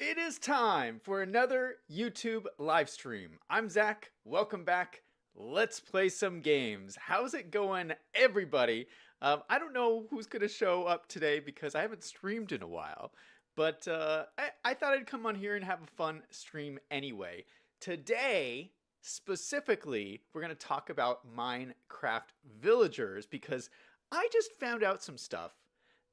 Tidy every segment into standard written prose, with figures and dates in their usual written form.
It is time for another YouTube live stream. I'm Zach. Welcome back. Let's play some games. How's it going, everybody? I don't know who's going to show up today because I haven't streamed in a while, but I thought I'd come on here and have a fun stream anyway. Today, specifically, we're going to talk about Minecraft villagers because I just found out some stuff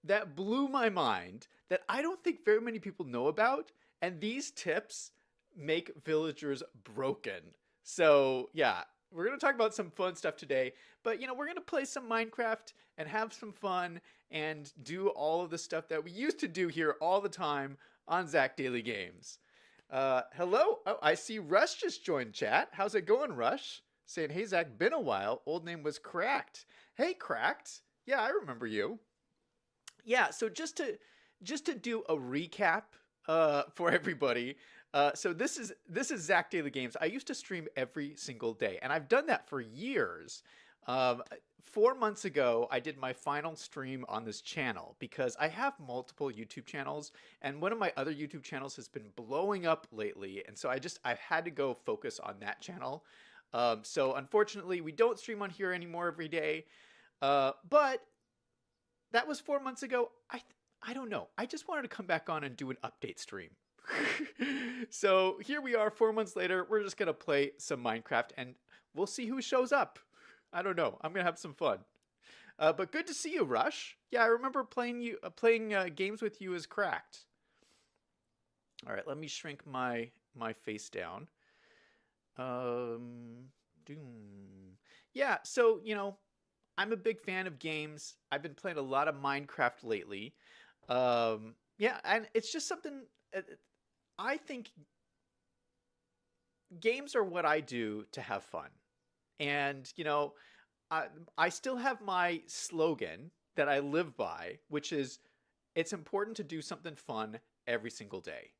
that blew my mind that I don't think very many people know about, and these tips make villagers broken. So, yeah, we're going to talk about some fun stuff today, but we're going to play some Minecraft and have some fun and do all of the stuff that we used to do here all the time on Zach Daily Games. Hello. Oh, I see Rush just joined chat. How's it going, Rush? Saying, hey, Zach, been a while. Old name was Cracked. Hey, Cracked. Yeah, I remember you. Yeah, so just to do a recap for everybody. So this is Zach Daily Games. I used to stream every single day, and I've done that for years. 4 months ago, I did my final stream on this channel because I have multiple YouTube channels, and one of my other YouTube channels has been blowing up lately, and so I've had to go focus on that channel. So unfortunately, we don't stream on here anymore every day, but that was 4 months ago. I don't know. I just wanted to come back on and do an update stream. So here we are 4 months later. We're just going to play some Minecraft and we'll see who shows up. I don't know. I'm going to have some fun. But good to see you, Rush. Yeah, I remember playing games with you as Cracked. All right, let me shrink my face down. Yeah, so, I'm a big fan of games. I've been playing a lot of Minecraft lately. Yeah, and it's just something. I think games are what I do to have fun. And, I still have my slogan that I live by, which is it's important to do something fun every single day.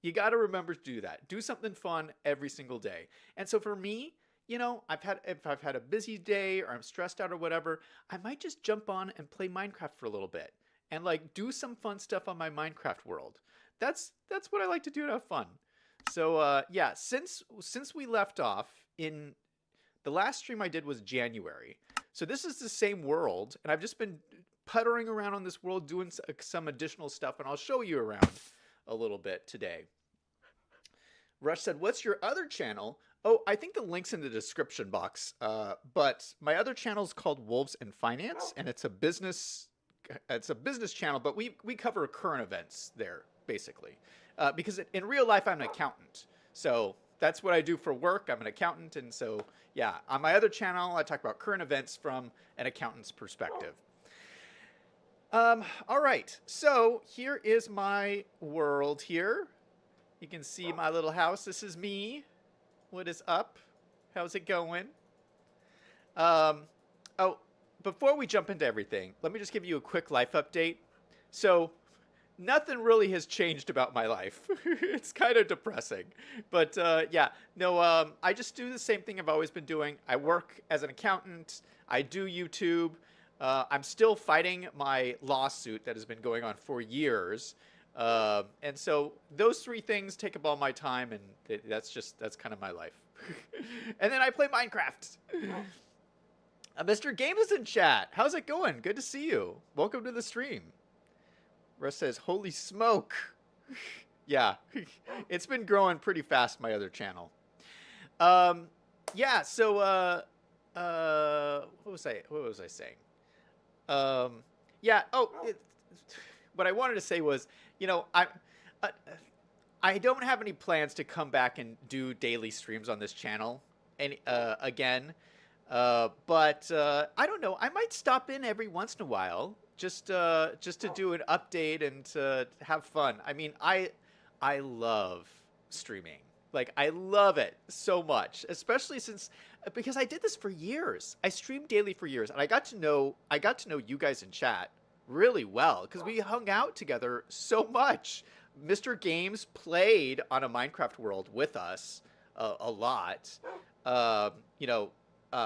You got to remember to do that. Do something fun every single day. And so for me, if I've had a busy day or I'm stressed out or whatever, I might just jump on and play Minecraft for a little bit and do some fun stuff on my Minecraft world. That's what I like to do to have fun. So yeah, since we left off in the last stream I did was January. So this is the same world, and I've just been puttering around on this world doing some additional stuff, and I'll show you around a little bit today. Rush said, "What's your other channel?" Oh, I think the link's in the description box. But my other channel is called Wolves in Finance, and it's a business channel. But we cover current events there basically, because in real life I'm an accountant, so that's what I do for work. I'm an accountant, and so yeah, on my other channel I talk about current events from an accountant's perspective. All right, so here is my world here. You can see my little house. This is me. What is up? How's it going? Oh, before we jump into everything, let me just give you a quick life update. So, nothing really has changed about my life. It's kind of depressing. But yeah, no, I just do the same thing I've always been doing. I work as an accountant. I do YouTube. I'm still fighting my lawsuit that has been going on for years. And so those three things take up all my time, and that's kind of my life. And then I play Minecraft. Mr. Game is in chat. How's it going? Good to see you. Welcome to the stream. Russ says, holy smoke. Yeah, it's been growing pretty fast, my other channel. Yeah, so what was I saying? Yeah, what I wanted to say was, I don't have any plans to come back and do daily streams on this channel again. But I don't know. I might stop in every once in a while just to do an update and to have fun. I mean, I love streaming. Like, I love it so much, especially because I did this for years. I streamed daily for years, and I got to know you guys in chat really well because we hung out together so much. Mr. Games played on a Minecraft world with us a lot.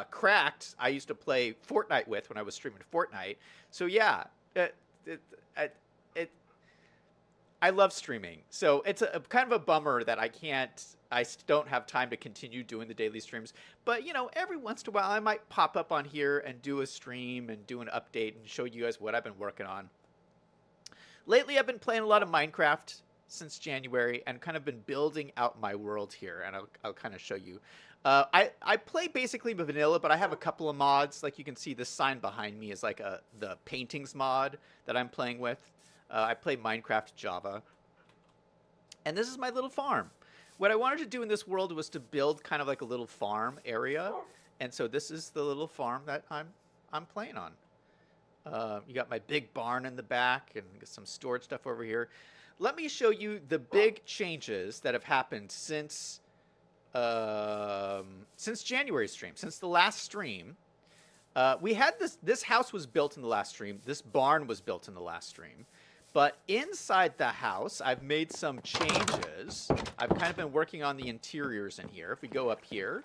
Cracked, I used to play Fortnite with when I was streaming Fortnite. So yeah, I love streaming. So it's a kind of a bummer that I don't have time to continue doing the daily streams. But, you know, every once in a while I might pop up on here and do a stream and do an update and show you guys what I've been working on. Lately, I've been playing a lot of Minecraft since January and kind of been building out my world here, and I'll kind of show you. I play basically vanilla, but I have a couple of mods. Like you can see, this sign behind me is like the paintings mod that I'm playing with. I play Minecraft Java, and this is my little farm. What I wanted to do in this world was to build kind of like a little farm area, and so this is the little farm that I'm playing on. You got my big barn in the back and some storage stuff over here. Let me show you the big changes that have happened since January stream, since the last stream. We had this house was built in the last stream. This barn was built in the last stream. But inside the house, I've made some changes. I've kind of been working on the interiors in here. If we go up here,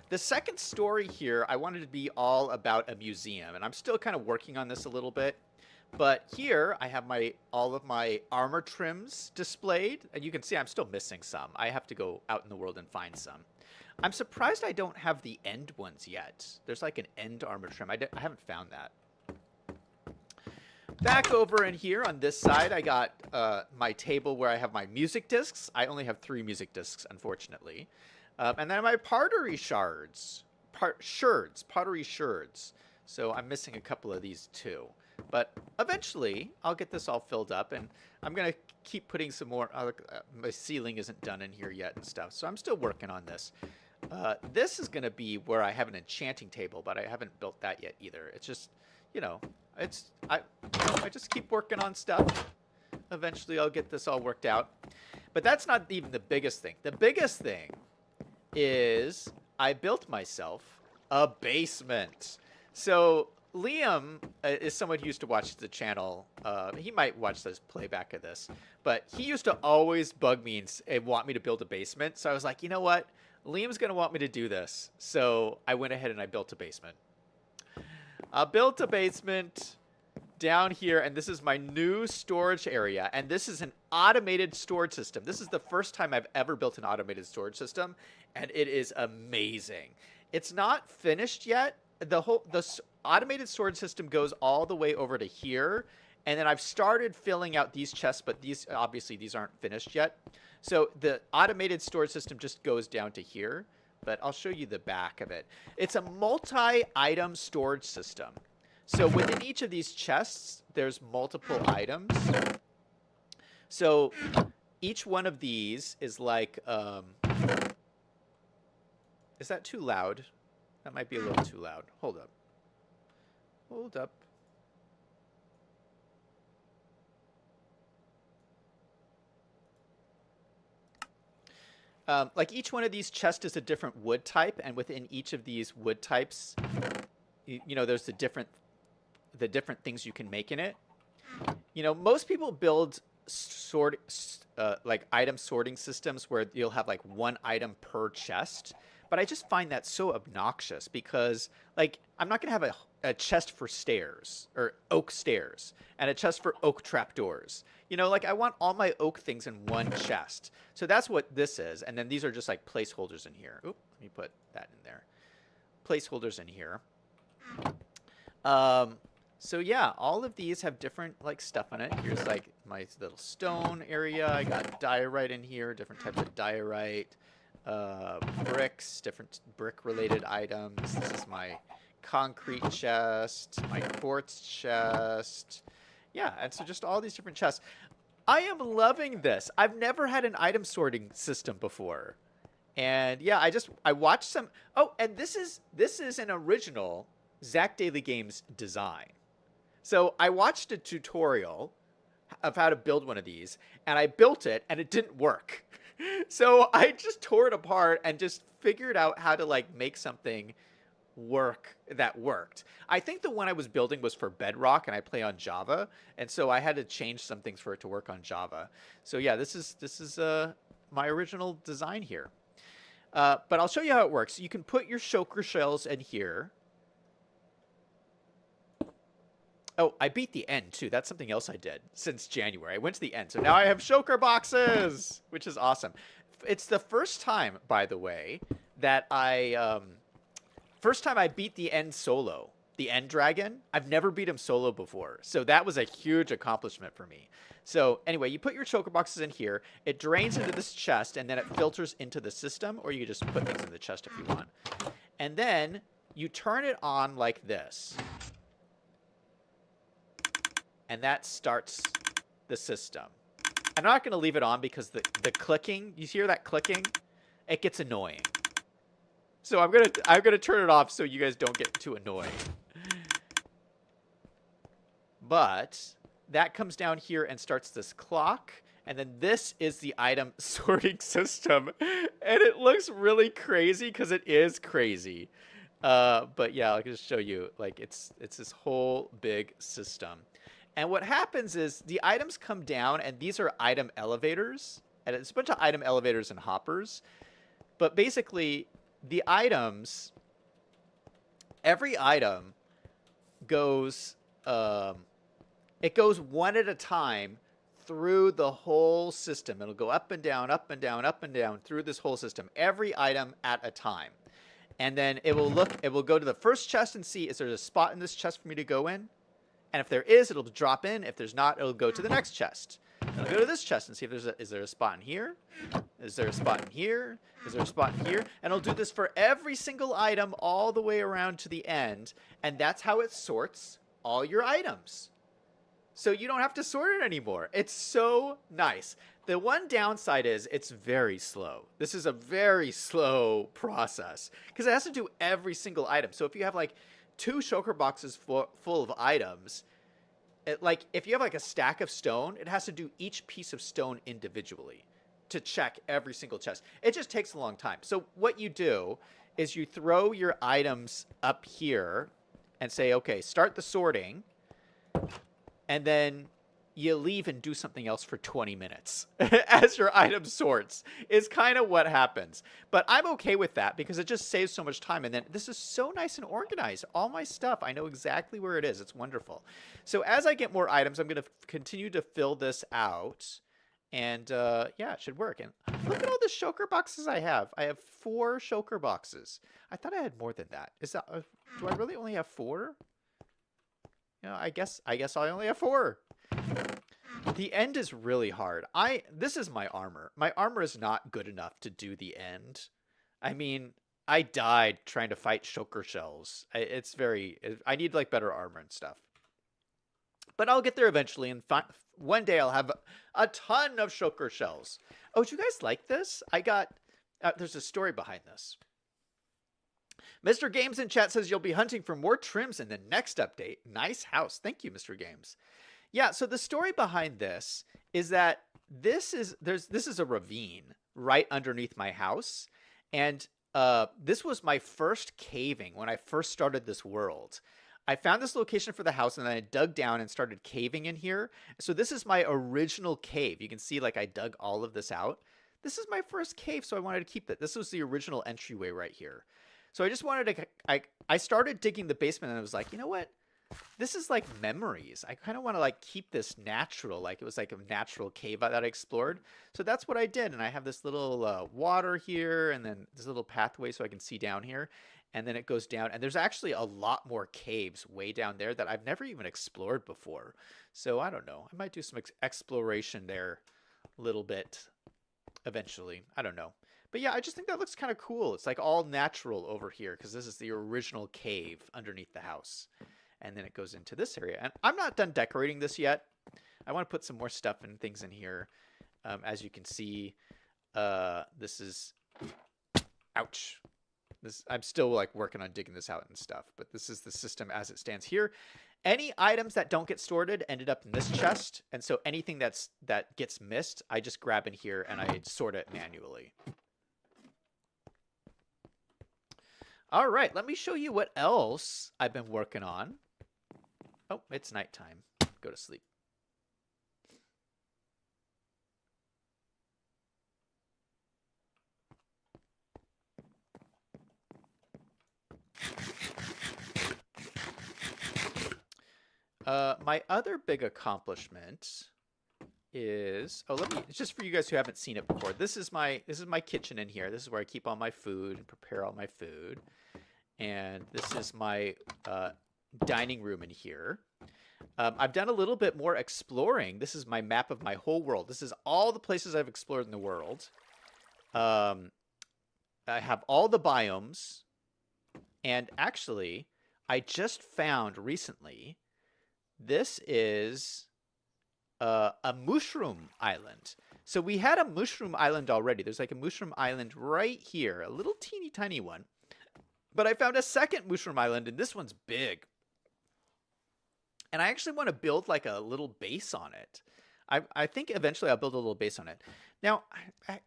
the second story here, I wanted to be all about a museum. And I'm still kind of working on this a little bit. But here, I have all of my armor trims displayed. And you can see I'm still missing some. I have to go out in the world and find some. I'm surprised I don't have the end ones yet. There's like an end armor trim. I haven't found that. Back over in here on this side, I got my table where I have my music discs. I only have 3 music discs, unfortunately. And then my pottery shards. Pottery shards. So I'm missing a couple of these too. But eventually, I'll get this all filled up. And I'm going to keep putting some more. My ceiling isn't done in here yet and stuff. So I'm still working on this. This is going to be where I have an enchanting table, but I haven't built that yet either. It's just, you know, I just keep working on stuff. Eventually, I'll get this all worked out. But that's not even the biggest thing. The biggest thing is I built myself a basement. So Liam is someone who used to watch the channel. He might watch this playback of this. But he used to always bug me and want me to build a basement. So I was like, you know what? Liam's going to want me to do this. So I went ahead and I built a basement. I built a basement down here, and this is my new storage area. And this is an automated storage system. This is the first time I've ever built an automated storage system, and it is amazing. It's not finished yet. The automated storage system goes all the way over to here, and then I've started filling out these chests, but these aren't finished yet. So the automated storage system just goes down to here. But I'll show you the back of it. It's a multi-item storage system. So within each of these chests, there's multiple items. So each one of these is like, is that too loud? That might be a little too loud. Hold up. Hold up. Like each one of these chests is a different wood type, and within each of these wood types, you know, there's the different things you can make in it. You know, most people build like item sorting systems where you'll have like one item per chest, but I just find that so obnoxious because, like, I'm not gonna have a chest for stairs or oak stairs and a chest for oak trapdoors. You know, like I want all my oak things in one chest. So that's what this is. And then these are just like placeholders in here. Oop, let me put that in there. Placeholders in here. So yeah, all of these have different like stuff in it. Here's like my little stone area. I got diorite in here, different types of diorite, bricks, different brick related items. This is my concrete chest, my quartz chest. Yeah, and so just all these different chests. I am loving this. I've never had an item sorting system before. And yeah, I watched some. Oh, and this is an original Zach Daily Games design. So I watched a tutorial of how to build one of these, and I built it, and it didn't work. So I just tore it apart and just figured out how to like make something work that worked. I think the one I was building was for Bedrock, and I play on Java, and so I had to change some things for it to work on Java. So yeah, this is my original design here. But I'll show you how it works. You can put your shulker shells in here. Oh, I beat the end too. That's something else I did since January. I went to the end. So now I have shulker boxes, which is awesome. It's the first time, by the way, that first time I beat the end solo. The end dragon. I've never beat him solo before. So that was a huge accomplishment for me. So anyway, you put your choker boxes in here. It drains into this chest, and then it filters into the system, or you can just put things in the chest if you want. And then you turn it on like this. And that starts the system. I'm not going to leave it on because the clicking, you hear that clicking? It gets annoying. So I'm gonna turn it off so you guys don't get too annoyed. But that comes down here and starts this clock. And then this is the item sorting system. And it looks really crazy because it is crazy. But yeah, I'll just show you. Like it's this whole big system. And what happens is the items come down, and these are item elevators. And it's a bunch of item elevators and hoppers. But basically, the items, every item goes, it goes one at a time through the whole system. It'll go up and down, up and down, up and down through this whole system. Every item at a time. And then it will go to the first chest and see, is there a spot in this chest for me to go in? And if there is, it'll drop in. If there's not, it'll go to the next chest. And it'll go to this chest and see if is there a spot in here? Is there a spot in here? Is there a spot in here? And it'll do this for every single item all the way around to the end. And that's how it sorts all your items. So you don't have to sort it anymore. It's so nice. The one downside is it's very slow. This is a very slow process because it has to do every single item. So if you have like 2 shulker boxes full of items, like if you have like a stack of stone, it has to do each piece of stone individually to check every single chest. It just takes a long time. So what you do is you throw your items up here and say, okay, start the sorting. And then you leave and do something else for 20 minutes as your item sorts is kind of what happens. But I'm okay with that because it just saves so much time. And then this is so nice and organized. All my stuff, I know exactly where it is. It's wonderful. So as I get more items, I'm going to continue to fill this out. And yeah, it should work. And look at all the shulker boxes I have. I have 4 shulker boxes. I thought I had more than that. Is that do I really only have 4? You know, I guess I only have 4. The end is really hard. This is my armor. My armor is not good enough to do the end. I mean, I died trying to fight shulker shells. I need like better armor and stuff. But I'll get there eventually, and one day I'll have a ton of shulker shells. Oh, do you guys like this? There's a story behind this. Mr. Games in chat says you'll be hunting for more trims in the next update. Nice house. Thank you, Mr. Games. Yeah, so the story behind this is that this is a ravine right underneath my house. And this was my first caving when I first started this world. I found this location for the house, and then I dug down and started caving in here. So this is my original cave. You can see like I dug all of this out. This is my first cave, so I wanted to keep it. This was the original entryway right here. So I just wanted to, I started digging the basement, and I was like, you know what? This is like memories. I kind of want to like keep this natural, like it was like a natural cave that I explored. So that's what I did. And I have this little water here, and then this little pathway so I can see down here. And then it goes down, and there's actually a lot more caves way down there that I've never even explored before. So I don't know. I might do some exploration there a little bit eventually. I don't know. But yeah, I just think that looks kind of cool. It's like all natural over here because this is the original cave underneath the house. And then it goes into this area. And I'm not done decorating this yet. I want to put some more stuff and things in here. As you can see, this is... Ouch. I'm still like working on digging this out and stuff. But this is the system as it stands here. Any items that don't get sorted ended up in this chest. And so anything that gets missed, I just grab in here and I sort it manually. All right, let me show you what else I've been working on. Oh, it's nighttime. Go to sleep. My other big accomplishment is, oh, let me, just for you guys who haven't seen it before, this is my kitchen in here. This is where I keep all my food and prepare all my food. And this is my dining room in here. I've done a little bit more exploring. This is my map of my whole world. This is all the places I've explored in the world. I have all the biomes. And actually, I just found recently, this is a mushroom island. So we had a mushroom island already. There's like a mushroom island right here, a little teeny tiny one. But I found a second mushroom island, and this one's big. And I actually want to build like a little base on it. I think eventually I'll build a little base on it. Now,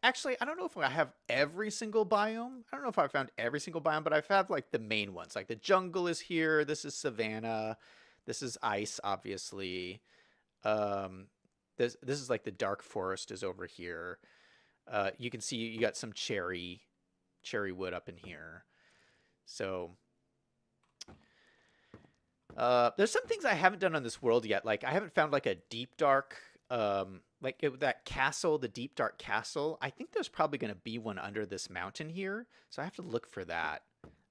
actually, I don't know if I have every single biome. I don't know if I found every single biome, but I've had like the main ones. Like the jungle is here. This is savanna. This is ice, obviously. This is like the dark forest is over here. You can see you got some cherry wood up in here. So there's some things I haven't done on this world yet. Like I haven't found like a deep dark, that castle, the deep dark castle. I think there's probably going to be one under this mountain here. So I have to look for that.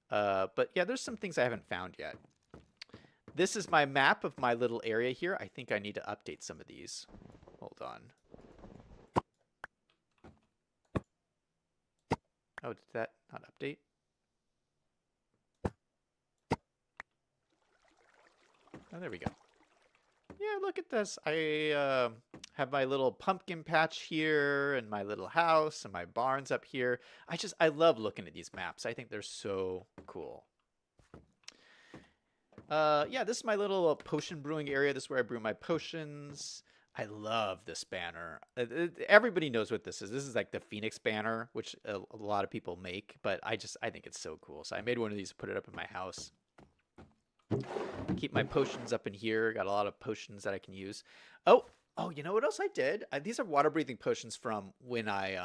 But yeah, there's some things I haven't found yet. This is my map of my little area here. I think I need to update some of these. Hold on. Oh, did that not update? Oh, there we go. Yeah, look at this. I have my little pumpkin patch here and my little house and my barns up here. I love looking at these maps. I think they're so cool. Yeah, this is my little potion brewing area. This is where I brew my potions. I love this banner. Everybody knows what this is. This is like the Phoenix banner, which a lot of people make, but I think it's so cool. So I made one of these to put it up in my house. Keep my potions up in here. Got a lot of potions that I can use. Oh, you know what else I did? These are water breathing potions from when I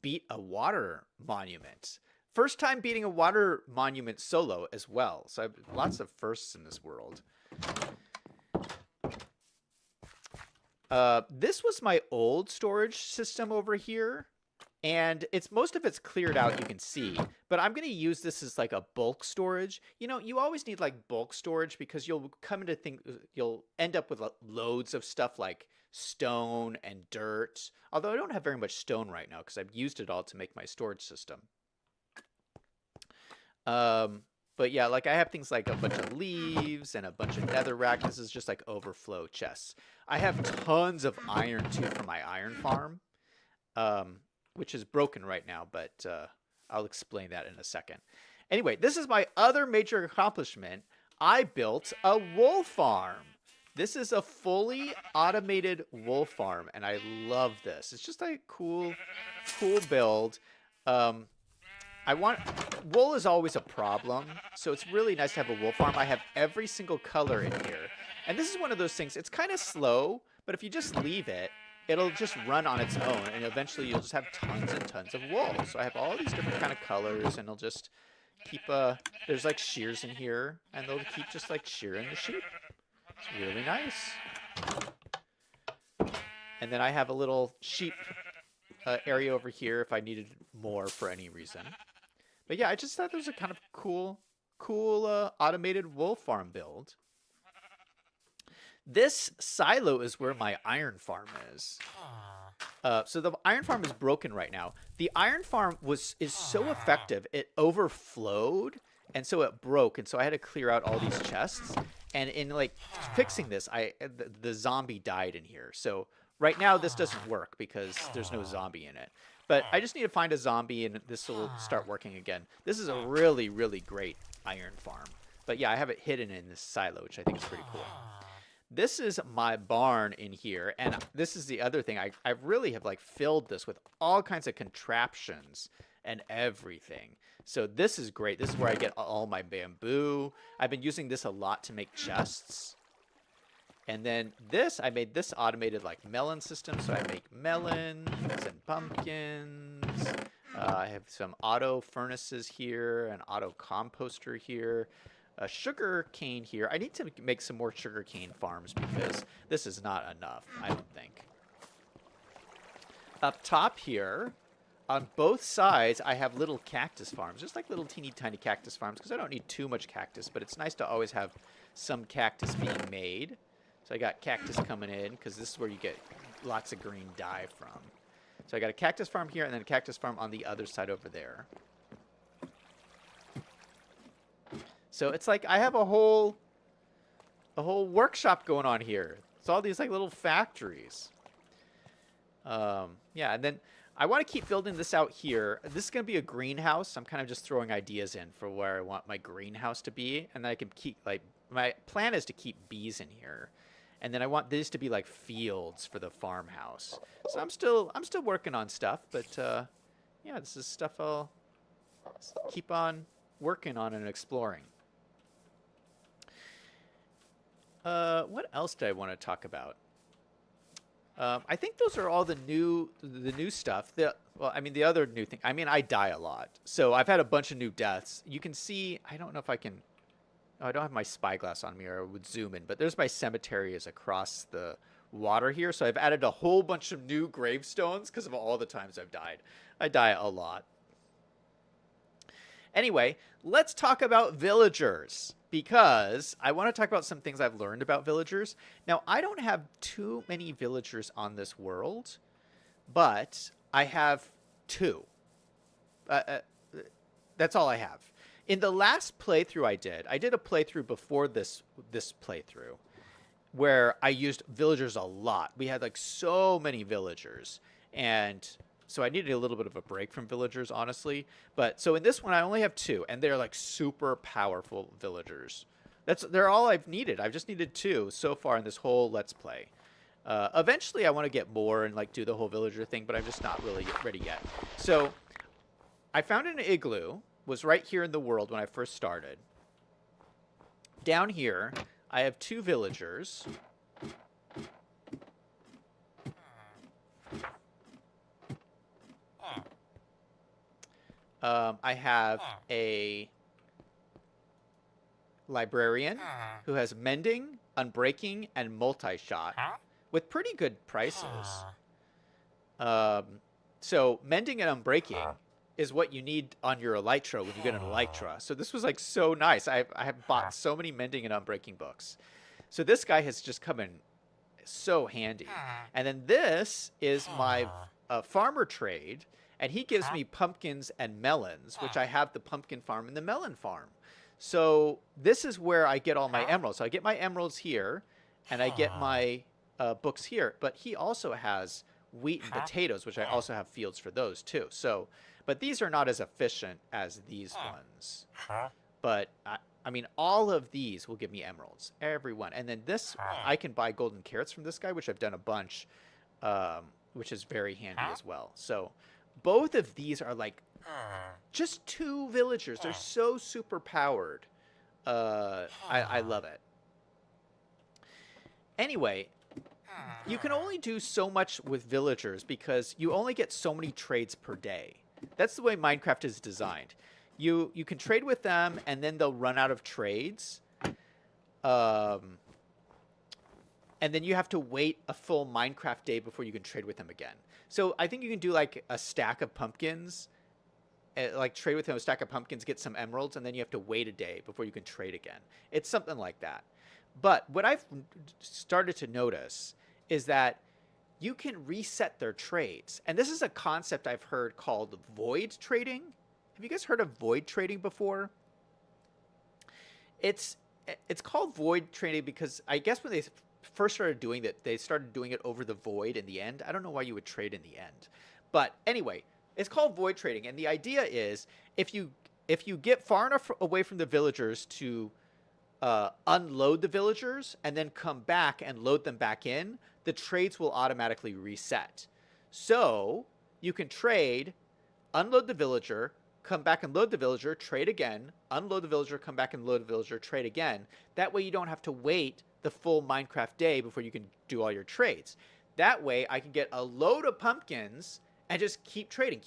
beat a water monument. First time beating a water monument solo as well. So I have lots of firsts in this world. This was my old storage system over here. And most of it's cleared out, you can see. But I'm going to use this as like a bulk storage. You know, you always need like bulk storage because you'll you'll end up with loads of stuff like stone and dirt. Although I don't have very much stone right now because I've used it all to make my storage system. But yeah, like I have things like a bunch of leaves and a bunch of netherrack. This is just like overflow chests. I have tons of iron too for my iron farm. Which is broken right now, but I'll explain that in a second. Anyway, this is my other major accomplishment. I built a wool farm. This is a fully automated wool farm, and I love this. It's just a cool build. Wool is always a problem, so it's really nice to have a wool farm. I have every single color in here. And this is one of those things, it's kind of slow, but if you just leave it, it'll just run on its own, and eventually you'll just have tons and tons of wool. So I have all these different kind of colors, and it'll just keep, there's like shears in here, and they'll keep just like shearing the sheep. It's really nice. And then I have a little sheep area over here if I needed more for any reason. But yeah, I just thought it was a kind of cool automated wool farm build. This silo is where my iron farm is. So the iron farm is broken right now. The iron farm is so effective, it overflowed, and so it broke, and so I had to clear out all these chests. And in like fixing this, the zombie died in here. So right now this doesn't work because there's no zombie in it. But I just need to find a zombie, and this will start working again. This is a really, really great iron farm. But yeah, I have it hidden in this silo, which I think is pretty cool. This is my barn in here, and this is the other thing. I really have like filled this with all kinds of contraptions and everything. So this is great. This is where I get all my bamboo. I've been using this a lot to make chests. And then I made this automated like melon system. So I make melons and pumpkins. I have some auto furnaces here, an auto composter here. a sugar cane here. I need to make some more sugar cane farms because this is not enough, I don't think. Up top here, on both sides, I have little cactus farms, just like little teeny tiny cactus farms, because I don't need too much cactus, but it's nice to always have some cactus being made. So I got cactus coming in, because this is where you get lots of green dye from. So I got a cactus farm here, and then a cactus farm on the other side over there. So it's like I have a whole workshop going on here. It's all these like little factories. Yeah, and then I want to keep building this out here. This is going to be a greenhouse. I'm kind of just throwing ideas in for where I want my greenhouse to be. And then I can keep, like, my plan is to keep bees in here. And then I want this to be like fields for the farmhouse. So I'm still working on stuff, but yeah, this is stuff I'll keep on working on and exploring. What else did I want to talk about? I think those are all the new stuff. Well, I mean, the other new thing. I mean, I die a lot, so I've had a bunch of new deaths. You can see. I don't know if I can. Oh, I don't have my spyglass on me, or I would zoom in. But there's my cemetery is across the water here, so I've added a whole bunch of new gravestones because of all the times I've died. I die a lot. Anyway, let's talk about villagers, because I want to talk about some things I've learned about villagers. Now, I don't have too many villagers on this world, but I have 2. That's all I have. In the last playthrough I did a playthrough before this playthrough where I used villagers a lot. We had like so many villagers, and so I needed a little bit of a break from villagers, honestly. But so in this one, I only have 2, and they're like super powerful villagers. They're all I've needed. I've just needed 2 so far in this whole Let's Play. Eventually, I want to get more and like do the whole villager thing, but I'm just not really ready yet. So I found an igloo. Was right here in the world when I first started. Down here, I have 2 villagers. I have a librarian who has mending, unbreaking, and multi-shot with pretty good prices. So mending and unbreaking is what you need on your elytra when you get an elytra. So this was like so nice. I have bought so many mending and unbreaking books. So this guy has just come in so handy. And then this is my farmer trade, and he gives me pumpkins and melons, which I have the pumpkin farm and the melon farm. So this is where I get all my emeralds. So I get my emeralds here, and I get my books here. But he also has wheat and potatoes, which I also have fields for those too. So, but these are not as efficient as these ones. But I mean, all of these will give me emeralds, every one. And then this, I can buy golden carrots from this guy, which I've done a bunch, which is very handy as well. So both of these are like just 2 villagers. They're so super powered. I love it. Anyway, you can only do so much with villagers because you only get so many trades per day. That's the way Minecraft is designed. You can trade with them, and then they'll run out of trades. And then you have to wait a full Minecraft day before you can trade with them again. So I think you can do like a stack of pumpkins, like trade with them a stack of pumpkins, get some emeralds, and then you have to wait a day before you can trade again. It's something like that. But what I've started to notice is that you can reset their trades. And this is a concept I've heard called void trading. Have you guys heard of void trading before? It's called void trading because I guess when they first started doing it, they started doing it over the void in the end. I don't know why you would trade in the end. But anyway, it's called void trading. And the idea is if you get far enough away from the villagers to unload the villagers and then come back and load them back in, the trades will automatically reset. So you can trade, unload the villager, come back and load the villager, trade again, unload the villager, come back and load the villager, trade again. That way you don't have to wait the full Minecraft day before you can do all your trades. That way I can get a load of pumpkins and just keep trading,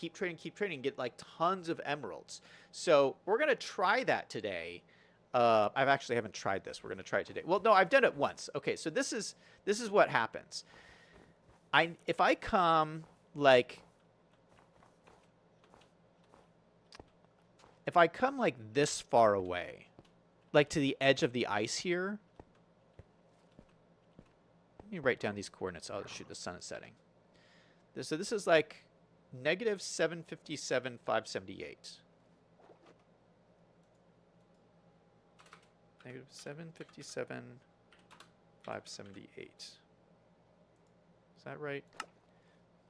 get like tons of emeralds. So we're going to try that today. I've actually haven't tried this. We're going to try it today. Well, no, I've done it once. Okay, so this is what happens. If I come like this far away, like to the edge of the ice here. Let me write down these coordinates. I'll shoot, the sun is setting. So this is like negative 757, 578. Negative 757, 578. Is that right?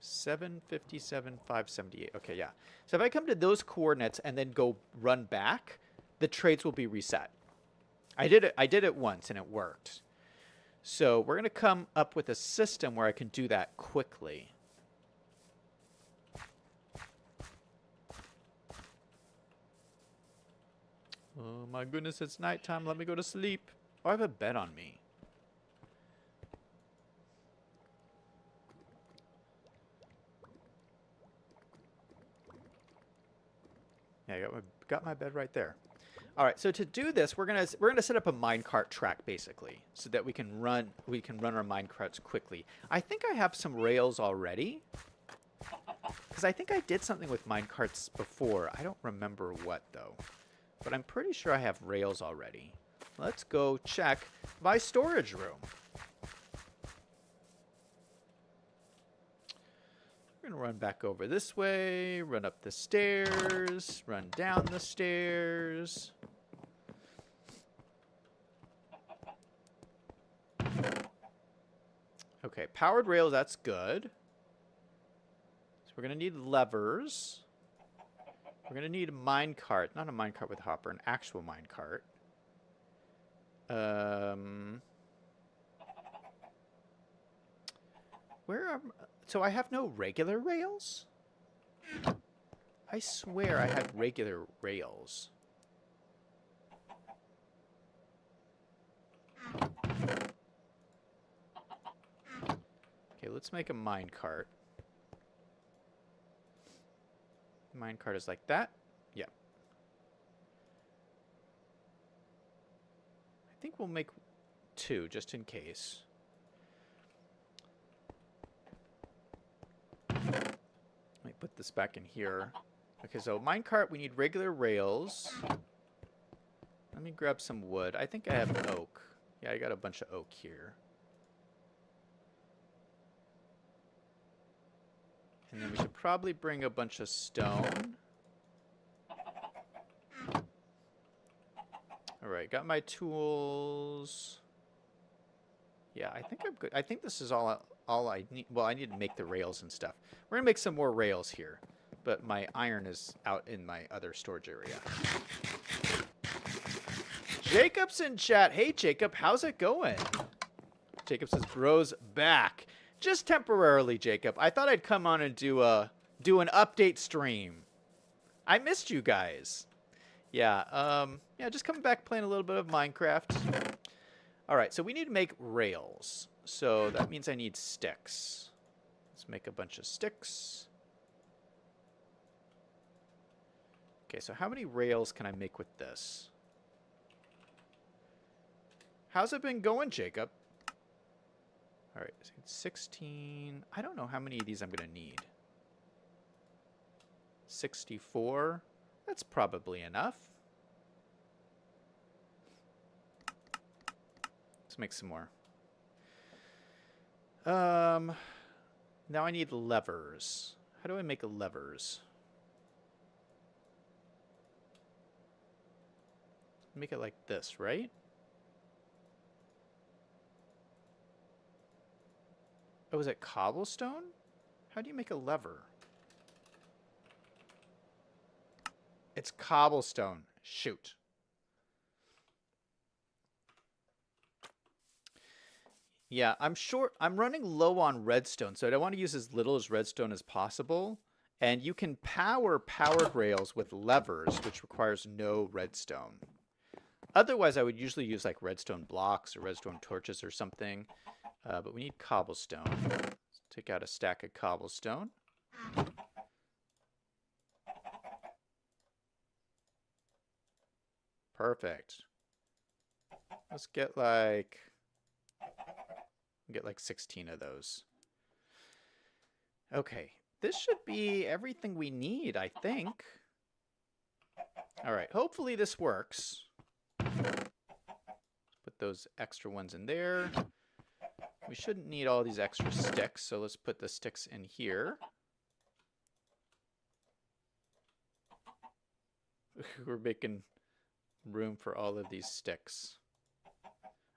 757, 578. Okay, yeah. So if I come to those coordinates and then go run back, the trades will be reset. I did it once and it worked. So we're going to come up with a system where I can do that quickly. Oh my goodness, it's nighttime. Let me go to sleep. Oh, I have a bed on me. Yeah, I got my bed right there. All right, so to do this, we're gonna set up a minecart track basically, so that we can run our minecarts quickly. I think I have some rails already, because I think I did something with minecarts before. I don't remember what though, but I'm pretty sure I have rails already. Let's go check my storage room. We're gonna run back over this way, run up the stairs, run down the stairs. Okay, powered rails, that's good. So we're gonna need levers. We're gonna need a minecart, not a minecart with hopper, an actual minecart. Where are... So I have no regular rails? I swear I had regular rails. Okay, let's make a minecart. Minecart is like that. Yep. I think we'll make 2 just in case. Let me put this back in here. Okay, so minecart, we need regular rails. Let me grab some wood. I think I have oak. Yeah, I got a bunch of oak here. And then we should probably bring a bunch of stone. Alright, got my tools. Yeah, I think I'm good. I think this is all I need. Well, I need to make the rails and stuff. We're going to make some more rails here. But my iron is out in my other storage area. Jacob's in chat. Hey, Jacob, how's it going? Jacob says, bro's back. Just temporarily, Jacob. I thought I'd come on and do an update stream. I missed you guys. Yeah, yeah, just coming back playing a little bit of Minecraft. All right, so we need to make rails. So that means I need sticks. Let's make a bunch of sticks. Okay, so how many rails can I make with this? How's it been going, Jacob? All right, 16. I don't know how many of these I'm going to need. 64. That's probably enough. Let's make some more. Now I need levers. How do I make levers? Make it like this, right? Oh, is it cobblestone? How do you make a lever? It's cobblestone. Shoot. Yeah, I'm running low on redstone, so I want to use as little as redstone as possible. And you can power powered rails with levers, which requires no redstone. Otherwise, I would usually use like redstone blocks or redstone torches or something. But we need cobblestone. Let's take out a stack of cobblestone. Perfect. Let's get like 16 of those. Okay, this should be everything we need, I think. All right, hopefully this works. Put those extra ones in there. We shouldn't need all these extra sticks, so let's put the sticks in here. We're making room for all of these sticks.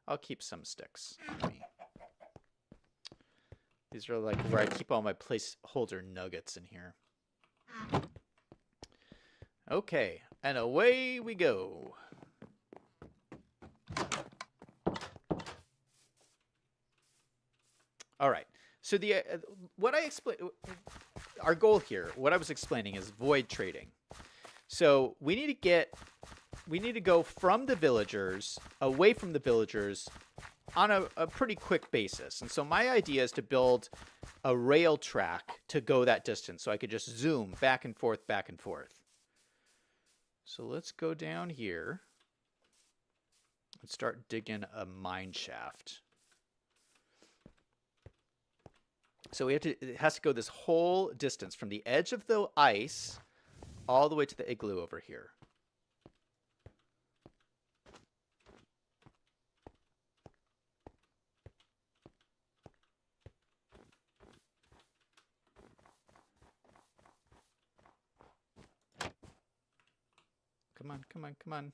I'll keep some sticks on me. These are like where I keep all my placeholder nuggets in here. Okay, and away we go. All right. So what I explained, our goal here, what I was explaining is void trading. So we need to go from the villagers, away from the villagers, on a pretty quick basis. And so my idea is to build a rail track to go that distance, so I could just zoom back and forth, back and forth. So let's go down here and start digging a mine shaft. So it has to go this whole distance from the edge of the ice all the way to the igloo over here. Come on, come on, come on.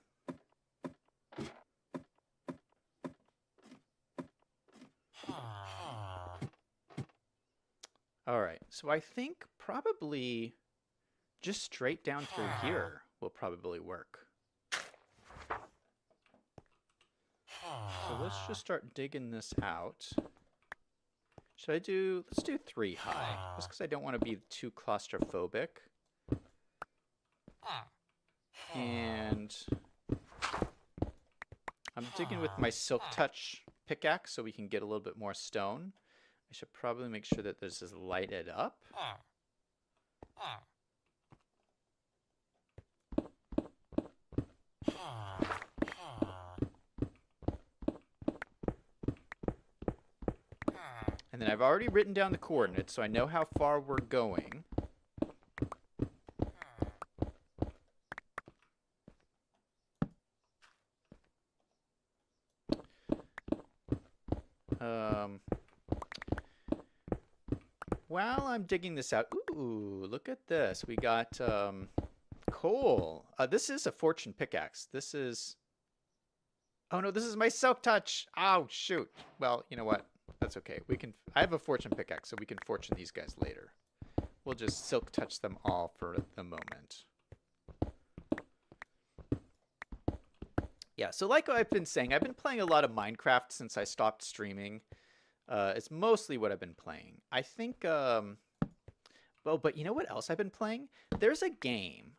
All right, so I think probably just straight down through here will probably work. So let's just start digging this out. Should I do, let's do 3 high, just because I don't want to be too claustrophobic. And I'm digging with my Silk Touch pickaxe so we can get a little bit more stone. I should probably make sure that this is lighted up. And then I've already written down the coordinates, so I know how far we're going. While I'm digging this out, ooh, look at this. We got coal. This is a fortune pickaxe. This is... Oh no, this is my Silk Touch. Oh, shoot. Well, you know what? That's okay. I have a fortune pickaxe, so we can fortune these guys later. We'll just Silk Touch them all for the moment. Yeah, so like I've been saying, I've been playing a lot of Minecraft since I stopped streaming. It's mostly what I've been playing. I think, well, but you know what else I've been playing? There's a game.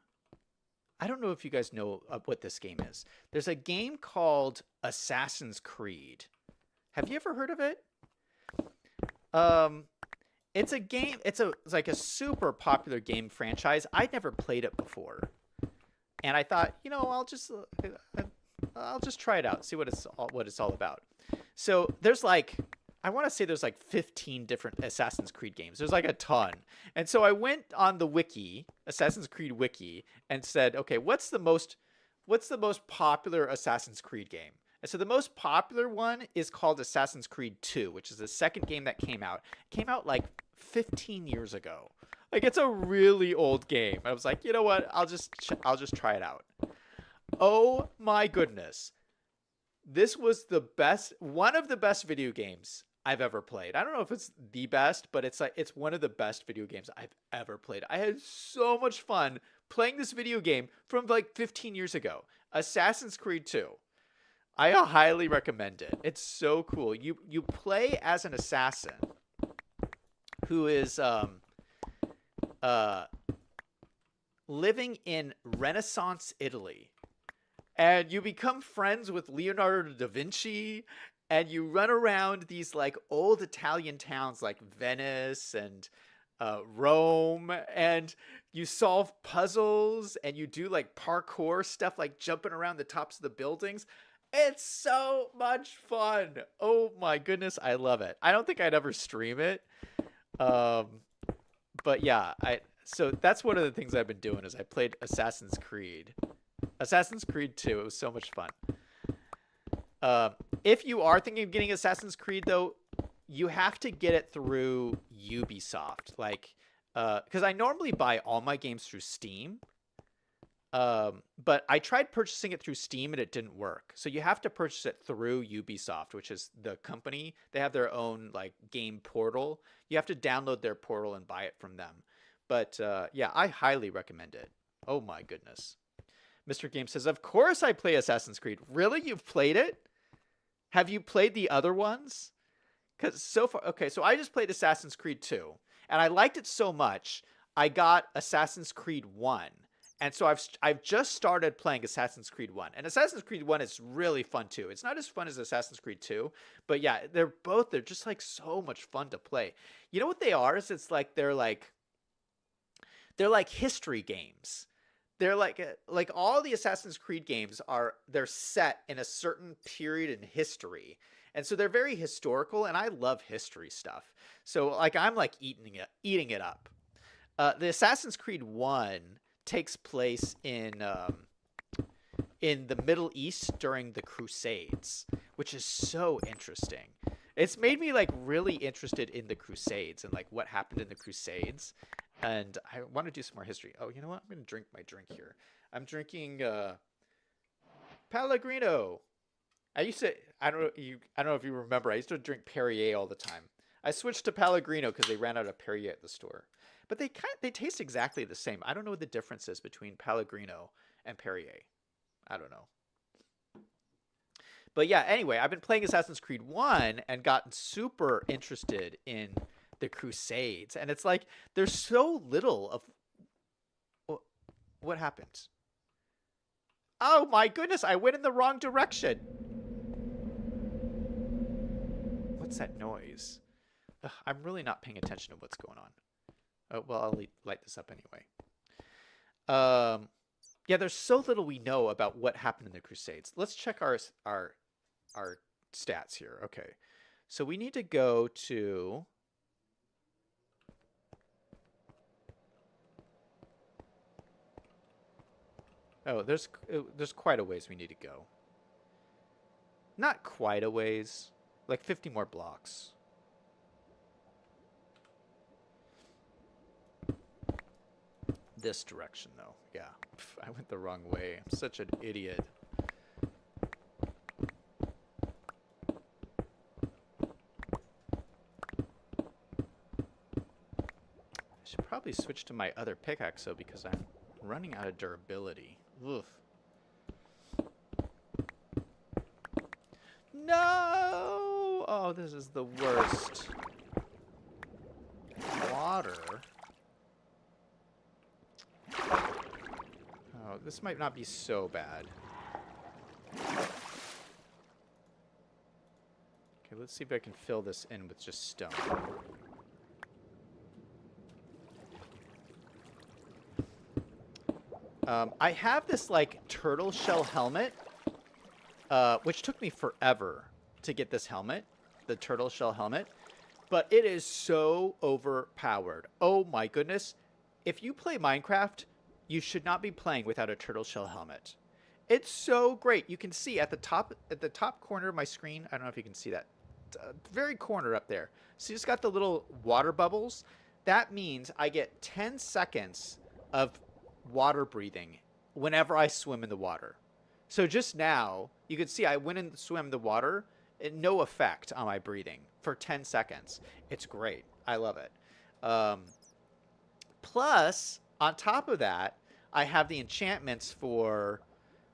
I don't know if you guys know what this game is. There's a game called Assassin's Creed. Have you ever heard of it? It's a game. It's like a super popular game franchise. I'd never played it before, and I thought, you know, I'll just try it out, see what it's all about. So there's like, I want to say there's like 15 different Assassin's Creed games. There's like a ton. And so I went on the wiki, Assassin's Creed wiki, and said, okay, what's the most popular Assassin's Creed game? And so the most popular one is called Assassin's Creed 2, which is the second game that came out. It came out like 15 years ago. Like, it's a really old game. I was like, you know what? I'll just try it out. Oh my goodness. This was one of the best video games I've ever played. I don't know if it's the best, but it's one of the best video games I've ever played. I had so much fun playing this video game from like 15 years ago. Assassin's Creed 2. I highly recommend it. It's so cool. You play as an assassin who is living in Renaissance Italy. And you become friends with Leonardo da Vinci, and you run around these like old Italian towns like Venice and Rome, and you solve puzzles and you do like parkour stuff, like jumping around the tops of the buildings. It's so much fun. Oh my goodness, I love it. I don't think I'd ever stream it. Um, but yeah, I so that's one of the things I've been doing is I played Assassin's Creed. Assassin's Creed 2. It was so much fun. Um, if you are thinking of getting Assassin's Creed though, you have to get it through Ubisoft. Like because I normally buy all my games through Steam. But I tried purchasing it through Steam and it didn't work. So you have to purchase it through Ubisoft, which is the company. They have their own like game portal. You have to download their portal and buy it from them. But yeah, I highly recommend it. Oh my goodness. Mr. Game says, "Of course I play Assassin's Creed. Really? You've played it? Have you played the other ones?" Cuz so far okay, so I just played Assassin's Creed 2 and I liked it so much, I got Assassin's Creed 1. And so I've just started playing Assassin's Creed 1. And Assassin's Creed 1 is really fun too. It's not as fun as Assassin's Creed 2, but yeah, they're just like so much fun to play. You know what they are? Is it's like they're like history games. They're like all the Assassin's Creed games they're set in a certain period in history. And so they're very historical and I love history stuff. So like I'm like eating it up. The Assassin's Creed 1 takes place in the Middle East during the Crusades, which is so interesting. It's made me like really interested in the Crusades and like what happened in the Crusades. And I want to do some more history. Oh, you know what? I'm going to drink my drink here. I'm drinking Pellegrino. I don't know if you remember. I used to drink Perrier all the time. I switched to Pellegrino because they ran out of Perrier at the store. But they taste exactly the same. I don't know what the difference is between Pellegrino and Perrier. I don't know. But yeah, anyway, I've been playing Assassin's Creed 1 and gotten super interested in the Crusades. And it's like there's so little of what happened. Oh my goodness, I went in the wrong direction. What's that noise? Ugh, I'm really not paying attention to what's going on. Oh, well, I'll light this up anyway. Yeah, there's so little we know about what happened in the Crusades. Let's check our stats here. Okay, so we need to go to. Oh, there's quite a ways we need to go. Not quite a ways, like 50 more blocks. This direction, though. Yeah, I went the wrong way. I'm such an idiot. I should probably switch to my other pickaxe, though, because I'm running out of durability. Oof. No! Oh, this is the worst. Water. Oh, this might not be so bad. Okay, let's see if I can fill this in with just stone. I have this, like, turtle shell helmet, which took me forever to get this helmet, the turtle shell helmet, but it is so overpowered. Oh my goodness. If you play Minecraft, you should not be playing without a turtle shell helmet. It's so great. You can see at the top corner of my screen, I don't know if you can see that, very corner up there. So you just got the little water bubbles. That means I get 10 seconds of water breathing whenever I swim in the water. So just now, you can see I went and swam in the water, no effect on my breathing for 10 seconds. It's great. I love it. Plus, on top of that, I have the enchantments for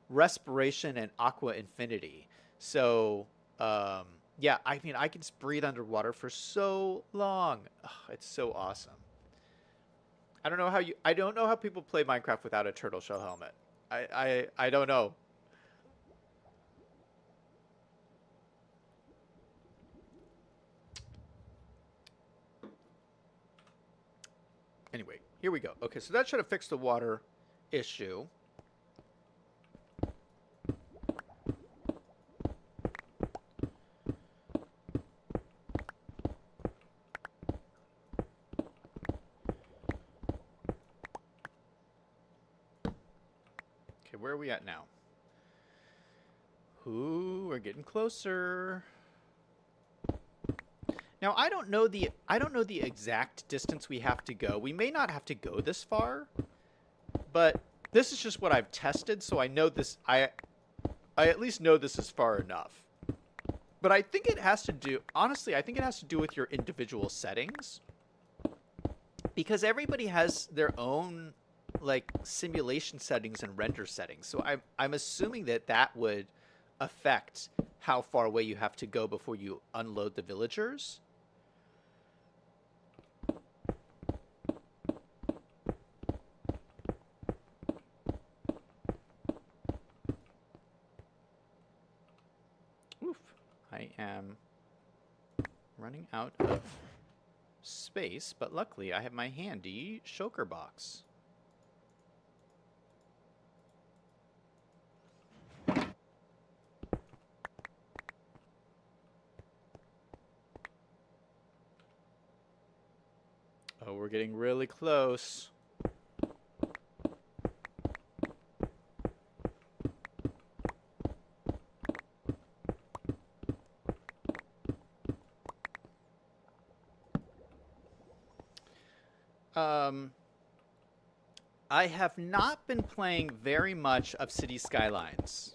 respiration and aqua infinity. So, yeah, I mean, I can breathe underwater for so long. Ugh, it's so awesome. I don't know how people play Minecraft without a turtle shell helmet. I don't know. Anyway, here we go. Okay, so that should have fixed the water issue. where are we at now? Ooh, we're getting closer. Now I don't know the exact distance we have to go. We may not have to go this far, but this is just what I've tested, so I know this. I at least know this is far enough. But I think it has to do, honestly, I think it has to do with your individual settings, because everybody has their own like simulation settings and render settings. So I'm assuming that would affect how far away you have to go before you unload the villagers. Oof. I am running out of space, but luckily I have my handy shulker box. Oh, we're getting really close. I have not been playing very much of City Skylines.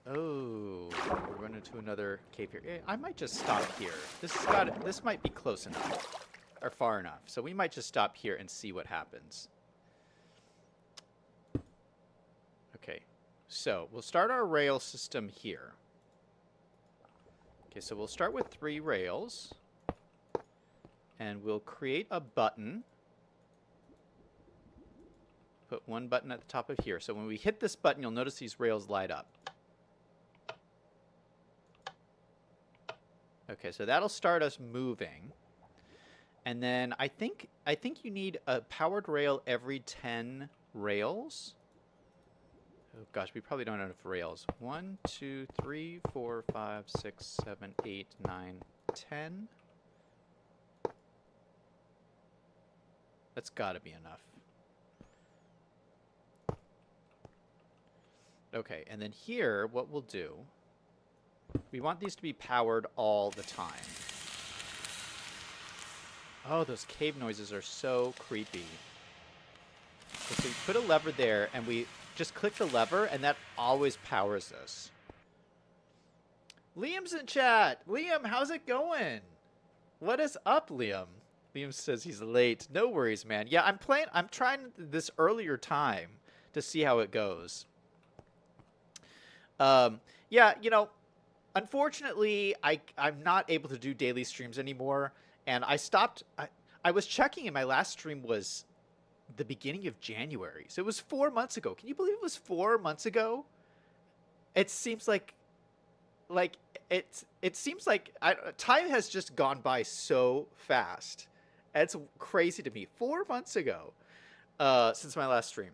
Oh, we're running into another cave here. I might just stop here. This might be close enough. Or far enough. So we might just stop here and see what happens. Okay. So we'll start our rail system here. Okay, so we'll start with 3 rails. And we'll create a button. Put 1 button at the top of here. So when we hit this button, you'll notice these rails light up. Okay, so that'll start us moving. And then I think you need a powered rail every 10 rails. Oh gosh, we probably don't have enough rails. 1, 2, 3, 4, 5, 6, 7, 8, 9, 10. That's gotta be enough. Okay, and then here, what we'll do, we want these to be powered all the time. Oh, those cave noises are so creepy. Okay, so we put a lever there, and we just click the lever, and that always powers this. Liam's in chat! Liam, how's it going? What is up, Liam? Liam says he's late. No worries, man. Yeah, I'm trying this earlier time to see how it goes. Yeah, you know, unfortunately, I'm not able to do daily streams anymore. And I stopped. I was checking, and my last stream was the beginning of January. So it was 4 months ago. Can you believe it was 4 months ago? It seems like it seems like time has just gone by so fast. It's crazy to me. 4 months ago, since my last stream.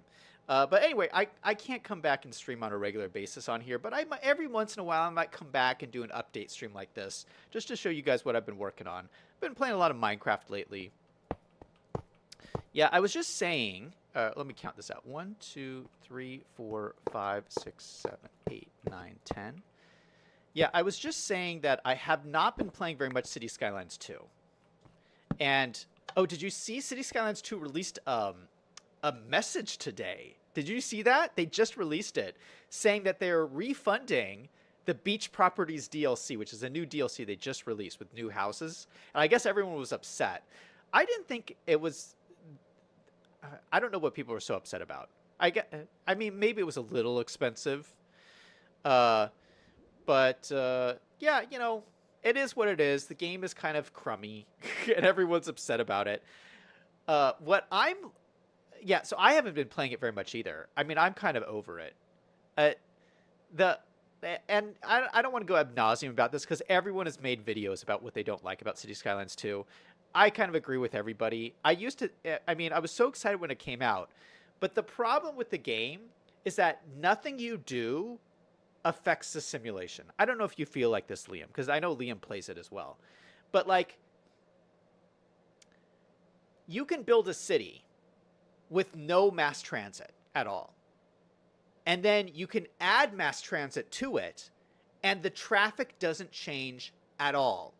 But anyway, I can't come back and stream on a regular basis on here, but every once in a while I might come back and do an update stream like this, just to show you guys what I've been working on. I've been playing a lot of Minecraft lately. Yeah, I was just saying, let me count this out. 1, 2, 3, 4, 5, 6, 7, 8, 9, 10. Yeah, I was just saying that I have not been playing very much City Skylines 2. And, oh, did you see City Skylines 2 released a message today? Did you see that? They just released it, saying that they're refunding the Beach Properties DLC, which is a new DLC they just released with new houses. And I guess everyone was upset. I didn't think it was... I don't know what people were so upset about. I mean, maybe it was a little expensive. But, yeah, you know, it is what it is. The game is kind of crummy, and everyone's upset about it. Yeah, so I haven't been playing it very much either. I mean, I'm kind of over it. And I don't want to go ad nauseum about this, because everyone has made videos about what they don't like about City Skylines 2. I kind of agree with everybody. I was so excited when it came out. But the problem with the game is that nothing you do affects the simulation. I don't know if you feel like this, Liam, because I know Liam plays it as well. But, like, you can build a city with no mass transit at all. and then you can add mass transit to it, and the traffic doesn't change at all.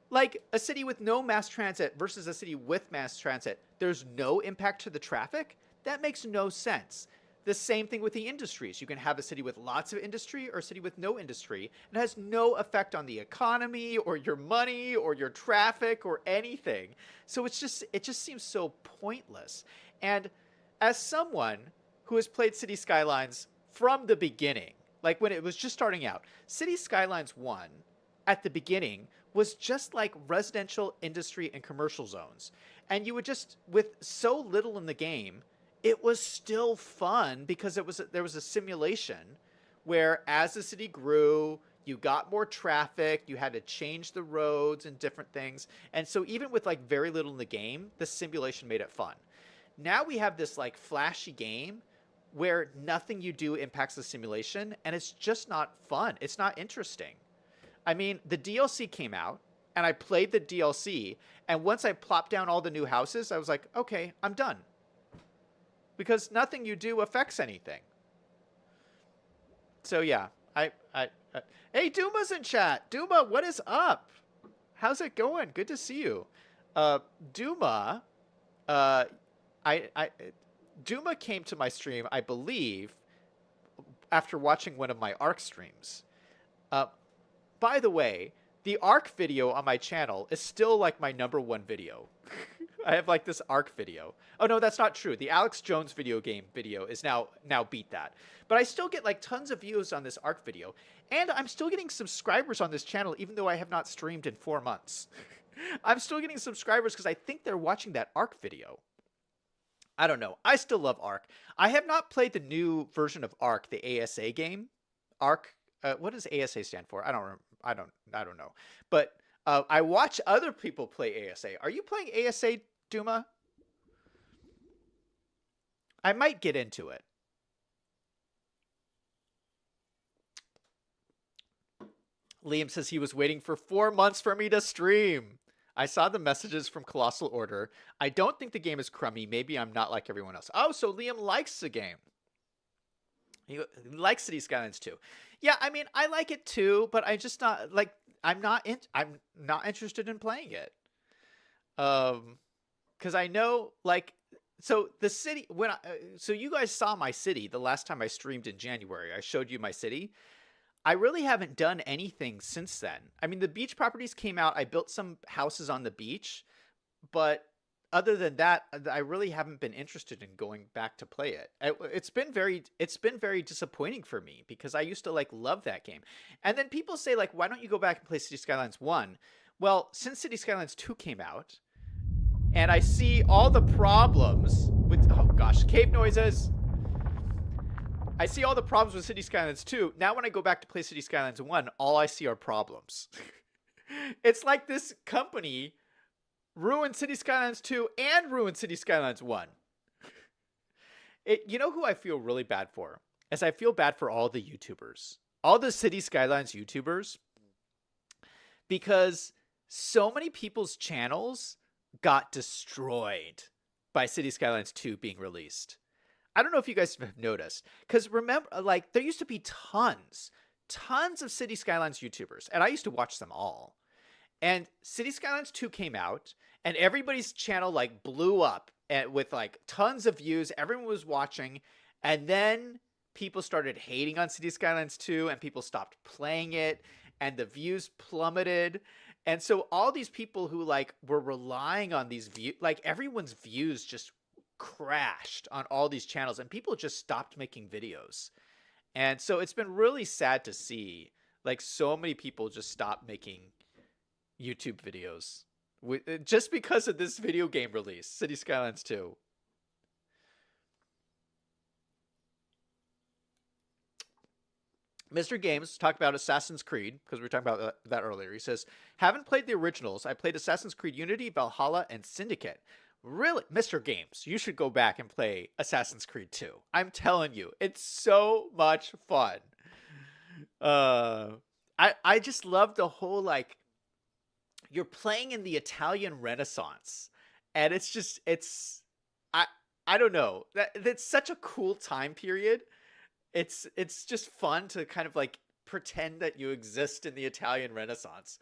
Like a city with no mass transit versus a city with mass transit, there's no impact to the traffic? That makes no sense. The same thing with the industries. You can have a city with lots of industry or a city with no industry. It has no effect on the economy or your money or your traffic or anything. So it just seems so pointless. And as someone who has played City Skylines from the beginning, like when it was just starting out, City Skylines 1 at the beginning was just like residential, industry, and commercial zones. And you would just, with so little in the game, it was still fun because there was a simulation where as the city grew, you got more traffic, you had to change the roads and different things. And so even with like very little in the game, the simulation made it fun. Now we have this like flashy game where nothing you do impacts the simulation, and it's just not fun. It's not interesting. I mean, the DLC came out, and I played the DLC, and once I plopped down all the new houses, I was like, okay, I'm done. Because nothing you do affects anything. So yeah, hey, Duma's in chat. Duma, what is up? How's it going? Good to see you. Duma, Duma came to my stream, I believe, after watching one of my Ark streams. By the way, the Ark video on my channel is still like my #1 video. I have like this Ark video. Oh no, that's not true. The Alex Jones video game video is now beat that. But I still get like tons of views on this Ark video, and I'm still getting subscribers on this channel even though I have not streamed in 4 months. I'm still getting subscribers because I think they're watching that Ark video. I don't know. I still love Ark. I have not played the new version of Ark, the ASA game. Ark. What does ASA stand for? I don't know. But I watch other people play ASA. Are you playing ASA, Duma? I might get into it. Liam says he was waiting for 4 months for me to stream. I saw the messages from Colossal Order. I don't think the game is crummy. Maybe I'm not like everyone else. Oh, so Liam likes the game. He likes City Skylines too. Yeah, I mean, I like it too, but I just not like I'm not interested in playing it. Because I know like so the city so you guys saw my city the last time I streamed in January. I showed you my city. I really haven't done anything since then. I mean, the beach properties came out. I built some houses on the beach, but other than that, I really haven't been interested in going back to play it. It's been very disappointing for me because I used to like love that game. And then people say like, why don't you go back and play City Skylines 1? Well, since City Skylines 2 came out, and I see all the problems with, oh gosh, cave noises. I see all the problems with City Skylines 2. Now when I go back to play City Skylines 1, all I see are problems. It's like this company ruined City Skylines 2 and ruined City Skylines 1. You know who I feel really bad for? Is I feel bad for all the YouTubers. All the City Skylines YouTubers. Because so many people's channels got destroyed by City Skylines 2 being released. I don't know if you guys have noticed. Because remember, like, there used to be tons of City Skylines YouTubers. And I used to watch them all. And City Skylines 2 came out, and everybody's channel like blew up and with like tons of views. Everyone was watching, and then people started hating on City Skylines 2, and people stopped playing it, and the views plummeted. And so all these people who like were relying on these views, like everyone's views just crashed on all these channels, and people just stopped making videos. And so it's been really sad to see like so many people just stop making YouTube videos just because of this video game release, City Skylines 2. Mr. Games talked about Assassin's Creed because we were talking about that earlier. He says, haven't played the originals. I played Assassin's Creed Unity, Valhalla, and Syndicate. Really? Mr. Games, you should go back and play Assassin's Creed 2. I'm telling you, it's so much fun. I just love the whole like you're playing in the Italian Renaissance, and it's I don't know, that's such a cool time period, It's just fun to kind of like pretend that you exist in the Italian Renaissance.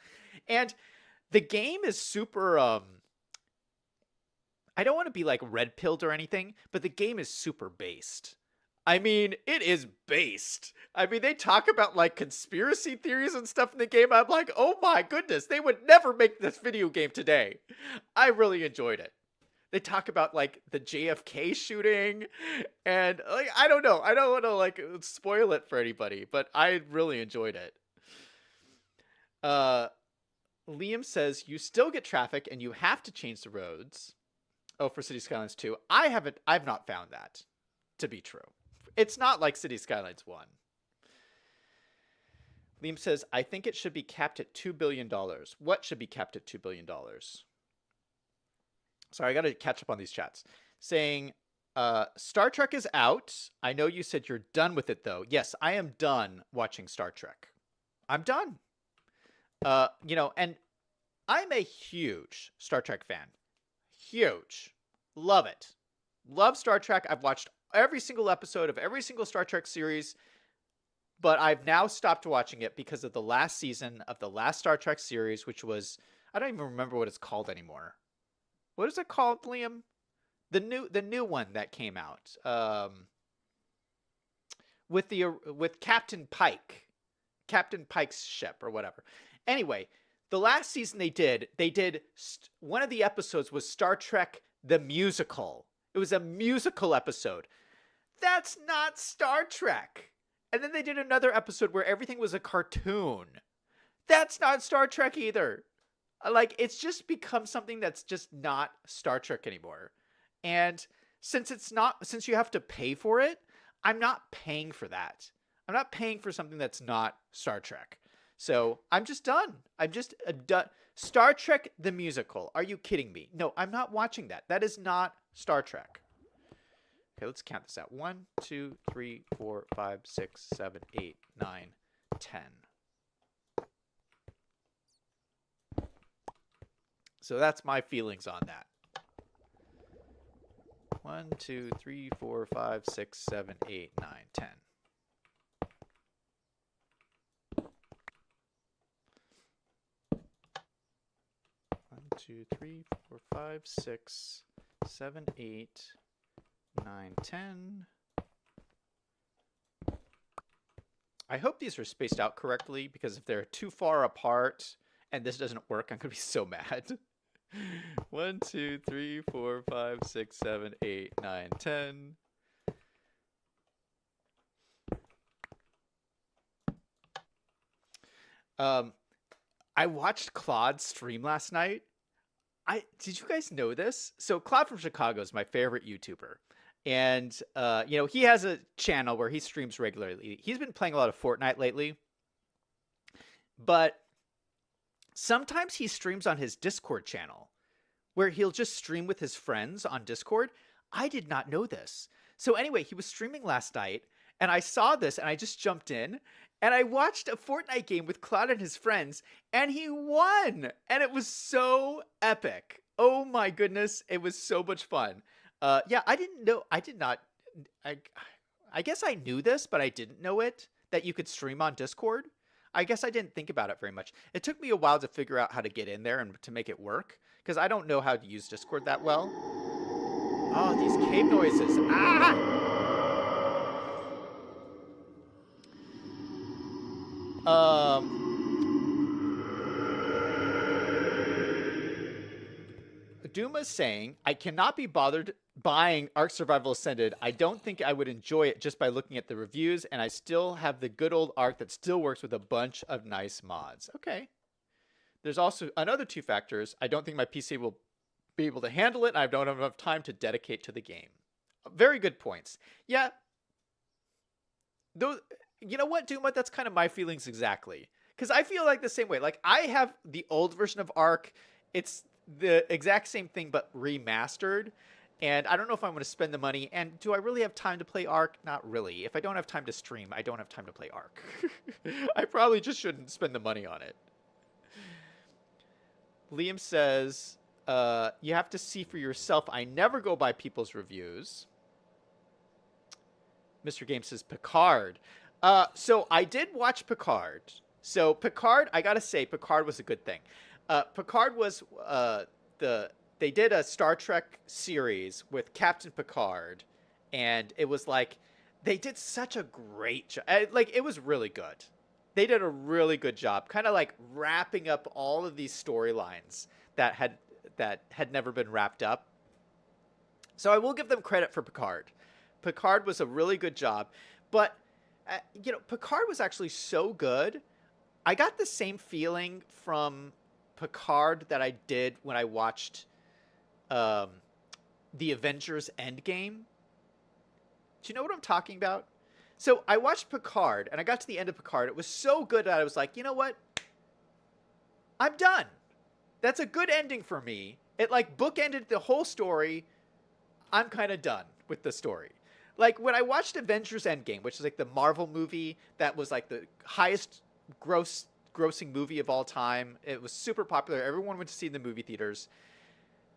And the game is super I don't want to be like red pilled or anything, but the game is super based. I mean, it is based. I mean, they talk about like conspiracy theories and stuff in the game. I'm like, oh my goodness, they would never make this video game today. I really enjoyed it. They talk about like the JFK shooting, and like I don't know. I don't want to like spoil it for anybody, but I really enjoyed it. Uh Liam says you still get traffic and you have to change the roads. Oh, for City Skylines 2. I've not found that to be true. It's not like City Skylines 1. Liam says, I think it should be capped at $2 billion. What should be capped at $2 billion? Sorry, I got to catch up on these chats. Saying, Star Trek is out. I know you said you're done with it, though. Yes, I am done watching Star Trek. I'm done. And I'm a huge Star Trek fan. Huge. Love it. Love Star Trek. I've watched every single episode of every single Star Trek series, but I've now stopped watching it because of the last season of the last Star Trek series, which was, I don't even remember what it's called anymore. What is it called, Liam? The new one that came out. With Captain Pike. Captain Pike's ship or whatever. Anyway, the last season they did one of the episodes was Star Trek the Musical. It was a musical episode. That's not Star Trek. And then they did another episode where everything was a cartoon. That's not Star Trek either. Like, it's just become something that's just not Star Trek anymore. And since you have to pay for it, I'm not paying for that. I'm not paying for something that's not Star Trek. So I'm just done. I'm just done. Star Trek the Musical. Are you kidding me? No, I'm not watching that. That is not Star Trek. Okay, let's count this out. 1, 2, 3, 4, 5, 6, 7, 8, 9, 10. So that's my feelings on that. 1, 2, 3, 4, 5, 6, 7, 8, 9, 10. 2, 3, 4, 5, 6, 7, 8, 9, 10. I hope these are spaced out correctly, because if they're too far apart and this doesn't work, I'm going to be so mad. 1, 2, 3, 4, 5, 6, 7, 8, 9, 10. I watched Claude's stream last night. Did you guys know this? So Claude from Chicago is my favorite YouTuber. And, he has a channel where he streams regularly. He's been playing a lot of Fortnite lately. But sometimes he streams on his Discord channel, where he'll just stream with his friends on Discord. I did not know this. So anyway, he was streaming last night, and I saw this, and I just jumped in, and I watched a Fortnite game with Claude and his friends, and he won! And it was so epic. Oh my goodness, it was so much fun. I didn't know, I guess I knew this, but I didn't know it, that you could stream on Discord. I guess I didn't think about it very much. It took me a while to figure out how to get in there and to make it work, because I don't know how to use Discord that well. Oh, these cave noises. Ah! Duma's saying, I cannot be bothered buying Ark Survival Ascended. I don't think I would enjoy it just by looking at the reviews, and I still have the good old Ark that still works with a bunch of nice mods. Okay. There's also another 2 factors. I don't think my PC will be able to handle it, and I don't have enough time to dedicate to the game. Very good points. Yeah. Though, you know what, Duma? That's kind of my feelings exactly. Because I feel like the same way. Like, I have the old version of Ark. It's the exact same thing, but remastered. And I don't know if I'm going to spend the money. And do I really have time to play Ark? Not really. If I don't have time to stream, I don't have time to play Ark. I probably just shouldn't spend the money on it. Liam says, you have to see for yourself. I never go by people's reviews. Mr. Game says Picard. So I did watch Picard. So Picard, I gotta say, Picard was a good thing. Picard was they did a Star Trek series with Captain Picard, and it was like they did such a great job. Like it was really good. They did a really good job, kind of like wrapping up all of these storylines that had never been wrapped up. So I will give them credit for Picard. Picard was a really good job, but Picard was actually so good. I got the same feeling from Picard that I did when I watched the Avengers Endgame. Do you know what I'm talking about? So I watched Picard, and I got to the end of Picard. It was so good that I was like, you know what? I'm done. That's a good ending for me. It like bookended the whole story. I'm kind of done with the story. Like when I watched Avengers Endgame, which is like the Marvel movie that was like the highest grossing movie of all time. It was super popular. Everyone went to see it in the movie theaters.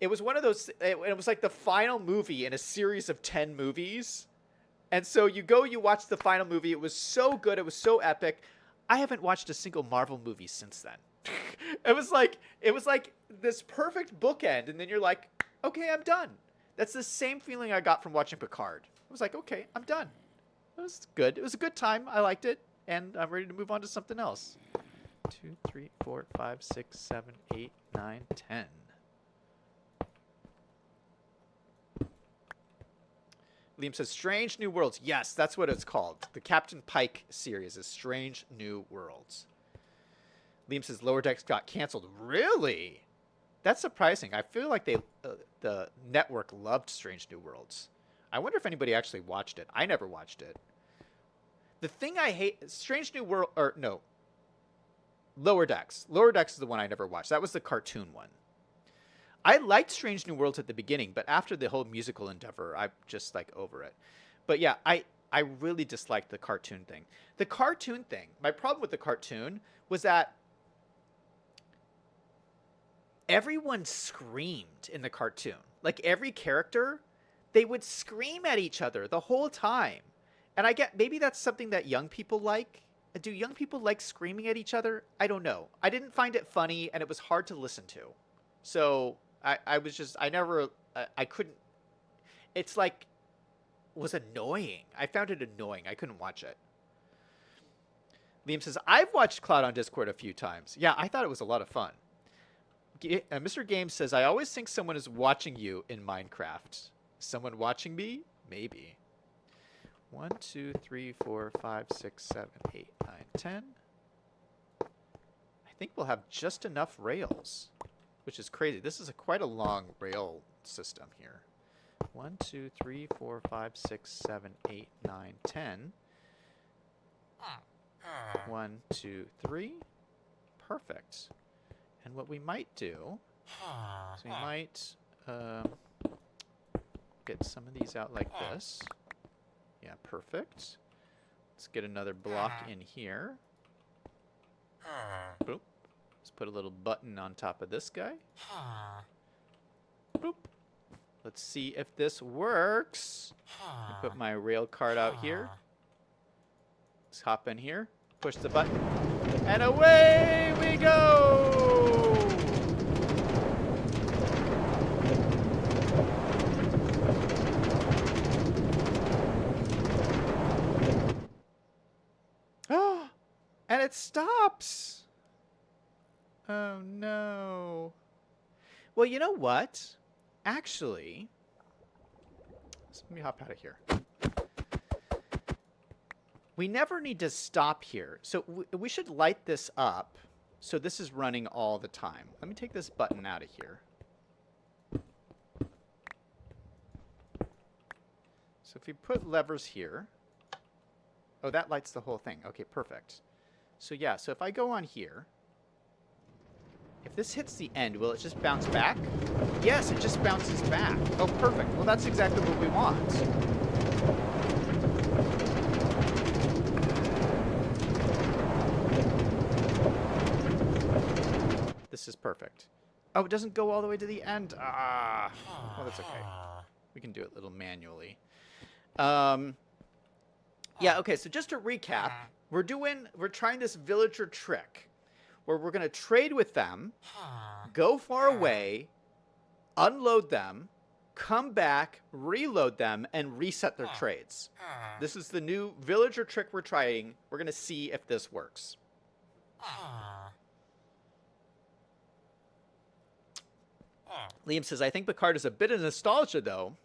It was one of those, it was like the final movie in a series of 10 movies. And so you watch the final movie. It was so good. It was so epic. I haven't watched a single Marvel movie since then. It was like this perfect bookend. And then you're like, okay, I'm done. That's the same feeling I got from watching Picard. I was like, okay, I'm done. It was good. It was a good time. I liked it. And I'm ready to move on to something else. 2, 3, 4, 5, 6, 7, 8, 9, 10. Liam says, Strange New Worlds. Yes, that's what it's called. The Captain Pike series is Strange New Worlds. Liam says, Lower Decks got canceled. Really? That's surprising. I feel like the network loved Strange New Worlds. I wonder if anybody actually watched it. I never watched it. The thing I hate, Strange New World, or no, Lower Decks. Lower Decks is the one I never watched. That was the cartoon one. I liked Strange New Worlds at the beginning, but after the whole musical endeavor, I'm just like over it. But yeah, I really disliked the cartoon thing. The cartoon thing, my problem with the cartoon was that everyone screamed in the cartoon. Like every character, they would scream at each other the whole time. And I get, maybe that's something that young people like. Do young people like screaming at each other? I don't know. I didn't find it funny, and it was hard to listen to. So I couldn't, it's like, was annoying. I found it annoying. I couldn't watch it. Liam says, I've watched Cloud on Discord a few times. Yeah, I thought it was a lot of fun. Mr. Games says, I always think someone is watching you in Minecraft. Someone watching me? Maybe. 1, 2, 3, 4, 5, 6, 7, 8, 9, 10. I think we'll have just enough rails, which is crazy. This is quite a long rail system here. 1, 2, 3, 4, 5, 6, 7, 8, 9, 10. 1, 2, 3. Perfect. And what we might do is we might get some of these out like this. Yeah, perfect. Let's get another block in here. Boop. Let's put a little button on top of this guy. Boop. Let's see if this works. Put my rail card out here. Let's hop in here. Push the button. And away we go! Oh, and it stops. Oh, no. Well, you know what? Actually, let me hop out of here. We never need to stop here. So we should light this up. So this is running all the time. Let me take this button out of here. So if we put levers here. Oh, that lights the whole thing. Okay, perfect. So yeah, so if I go on here. If this hits the end, will it just bounce back? Yes, it just bounces back. Oh, perfect. Well, that's exactly what we want. This is perfect. Oh, it doesn't go all the way to the end. Well, that's okay. We can do it a little manually. Yeah, okay, so just to recap, we're trying this villager trick where we're going to trade with them, go far away, unload them, come back, reload them, and reset their trades. This is the new villager trick we're trying. We're going to see if this works. Liam says, I think Picard is a bit of nostalgia, though.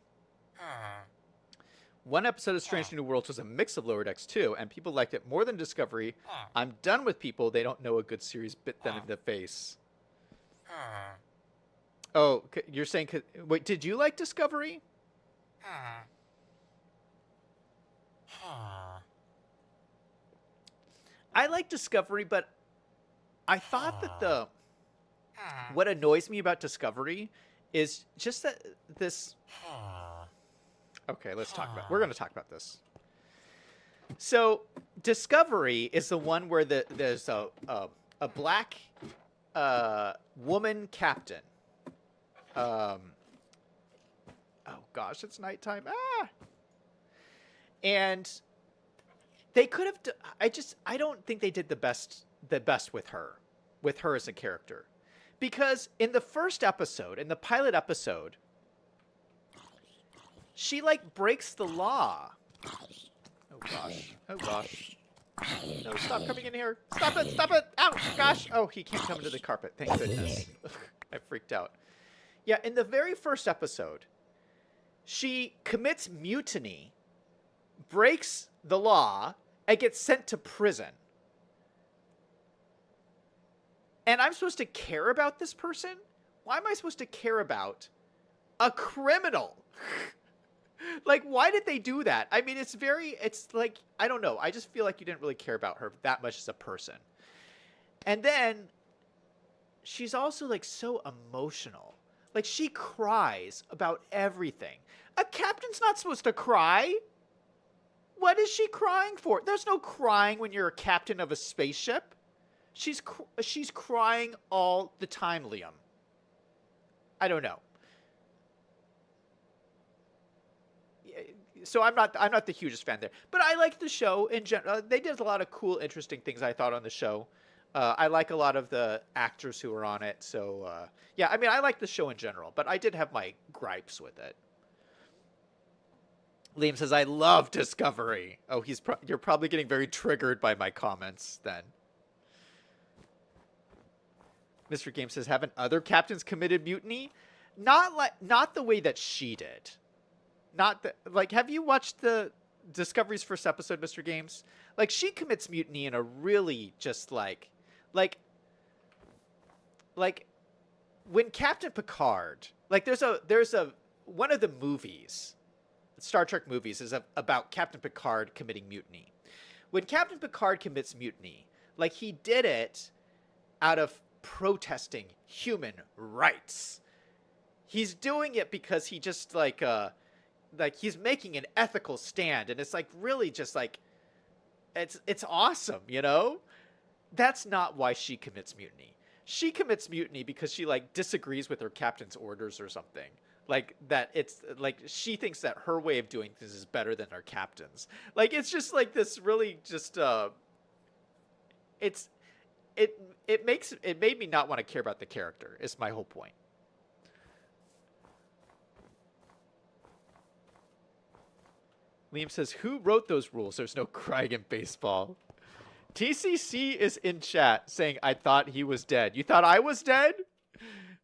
One episode of Strange New Worlds was a mix of Lower Decks too, and people liked it more than Discovery. I'm done with people. They don't know a good series bit them in the face. Oh, you're saying... Wait, did you like Discovery? I like Discovery, but I thought that what annoys me about Discovery is just that this... Okay, let's talk about... We're going to talk about this. So, Discovery is the one where there's a black woman captain. Oh gosh, it's nighttime. And they could have... I don't think they did the best with her as a character. Because in the first episode, in the pilot episode... She, like, breaks the law. Oh, gosh. Oh, gosh. No, stop coming in here. Stop it. Stop it. Ow, gosh. Oh, he can't come into the carpet. Thank goodness. I freaked out. Yeah, in the very first episode, she commits mutiny, breaks the law, and gets sent to prison. And I'm supposed to care about this person? Why am I supposed to care about a criminal? Like, why did they do that? I mean, it's like, I don't know. I just feel like you didn't really care about her that much as a person. And then she's also, like, so emotional. Like, she cries about everything. A captain's not supposed to cry. What is she crying for? There's no crying when you're a captain of a spaceship. She's crying all the time, Liam. I don't know. So I'm not the hugest fan there, but I like the show in general. They did a lot of cool, interesting things, I thought, on the show. I like a lot of the actors who were on it. So yeah, I mean, I like the show in general, but I did have my gripes with it. Liam says, I love Discovery. Oh, you're probably getting very triggered by my comments then. Mr. Game says, haven't other captains committed mutiny? Not the way that she did. Have you watched the Discovery's first episode, Mr. Games? Like, she commits mutiny in a really just like when Captain Picard, like, there's a one of the movies, Star Trek movies, is about Captain Picard committing mutiny. When Captain Picard commits mutiny, like, he did it out of protesting human rights. He's doing it because he just like he's making an ethical stand, and it's like really just like it's awesome, you know? That's not why she commits mutiny. She commits mutiny because she like disagrees with her captain's orders or something. Like that it's like she thinks that her way of doing things is better than her captain's. Like it's just like this really just it made me not want to care about the character, is my whole point. Liam says, who wrote those rules? There's no crying in baseball. TCC is in chat saying, I thought he was dead. You thought I was dead?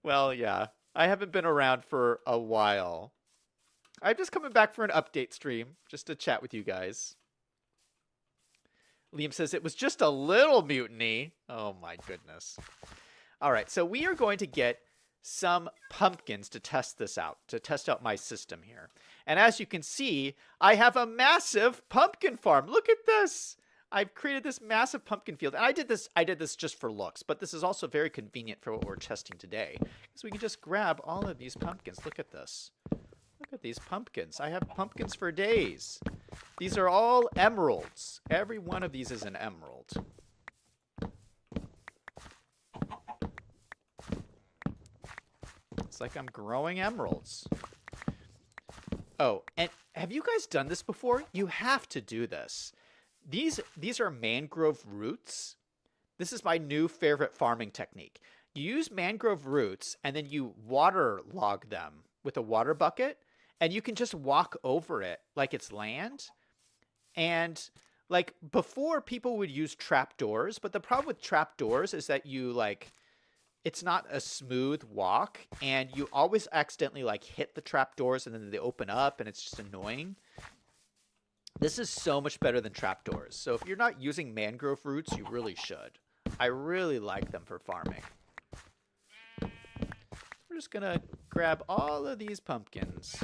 Well, yeah. I haven't been around for a while. I'm just coming back for an update stream, just to chat with you guys. Liam says, it was just a little mutiny. Oh, my goodness. All right, so we are going to get some pumpkins to test this out, to test out my system here. And as you can see, I have a massive pumpkin farm. Look at this. I've created this massive pumpkin field. And I did this just for looks, but this is also very convenient for what we're testing today. Because we can just grab all of these pumpkins. Look at this. Look at these pumpkins. I have pumpkins for days. These are all emeralds. Every one of these is an emerald. It's like I'm growing emeralds. Oh, Have you guys done this before? You have to do this. These are mangrove roots. This is my new favorite farming technique. You use mangrove roots and then you waterlog them with a water bucket, and you can just walk over it like it's land. And like before, people would use trapdoors, but the problem with trapdoors is that you like it's not a smooth walk, and you always accidentally like hit the trapdoors and then they open up and it's just annoying. This is so much better than trapdoors. So if you're not using mangrove roots, you really should. I really like them for farming. We're just gonna grab all of these pumpkins.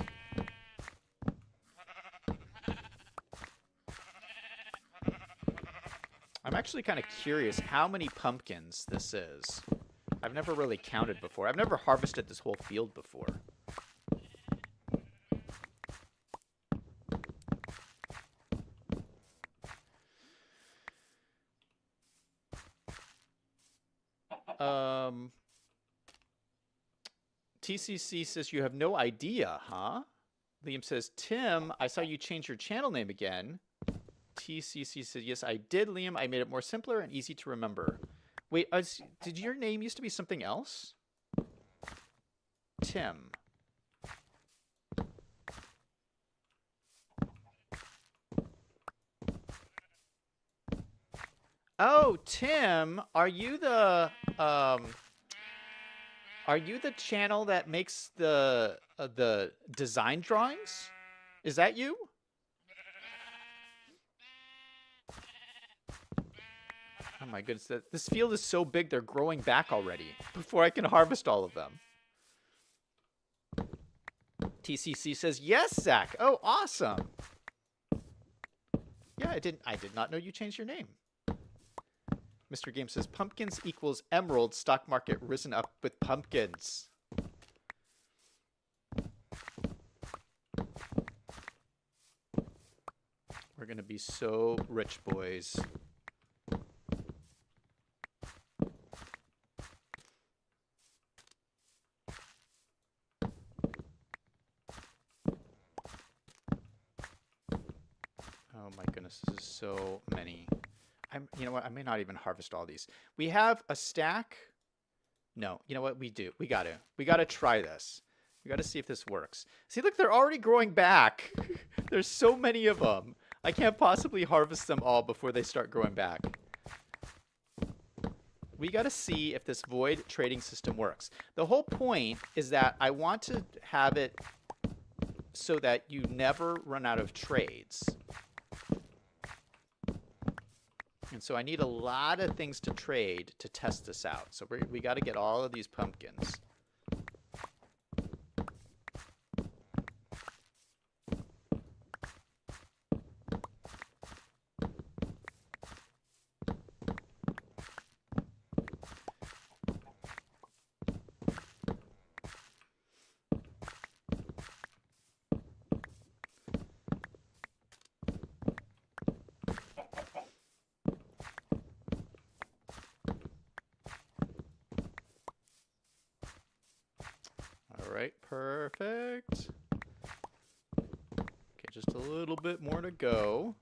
I'm actually kind of curious how many pumpkins this is. I've never really counted before. I've never harvested this whole field before. TCC says you have no idea, huh? Liam says, Tim, I saw you change your channel name again. TCC says, yes, I did, Liam. I made it more simpler and easy to remember. Wait, did your name used to be something else? Tim. Oh, Tim, are you the channel that makes the design drawings? Is that you? Oh my goodness, this field is so big, they're growing back already before I can harvest all of them. TCC says, yes, Zach. Oh, awesome. Yeah, I did not know you changed your name. Mr. Game says, pumpkins equals emerald, stock market risen up with pumpkins. We're going to be so rich, boys. Oh my goodness, this is so many. You know what? I may not even harvest all these. We have a stack. No, you know what? We do. We gotta try this. We gotta see if this works. See, look, they're already growing back. There's so many of them. I can't possibly harvest them all before they start growing back. We gotta see if this void trading system works. The whole point is that I want to have it so that you never run out of trades. And so I need a lot of things to trade to test this out. So we got to get all of these pumpkins. Alright, perfect. Okay, just a little bit more to go.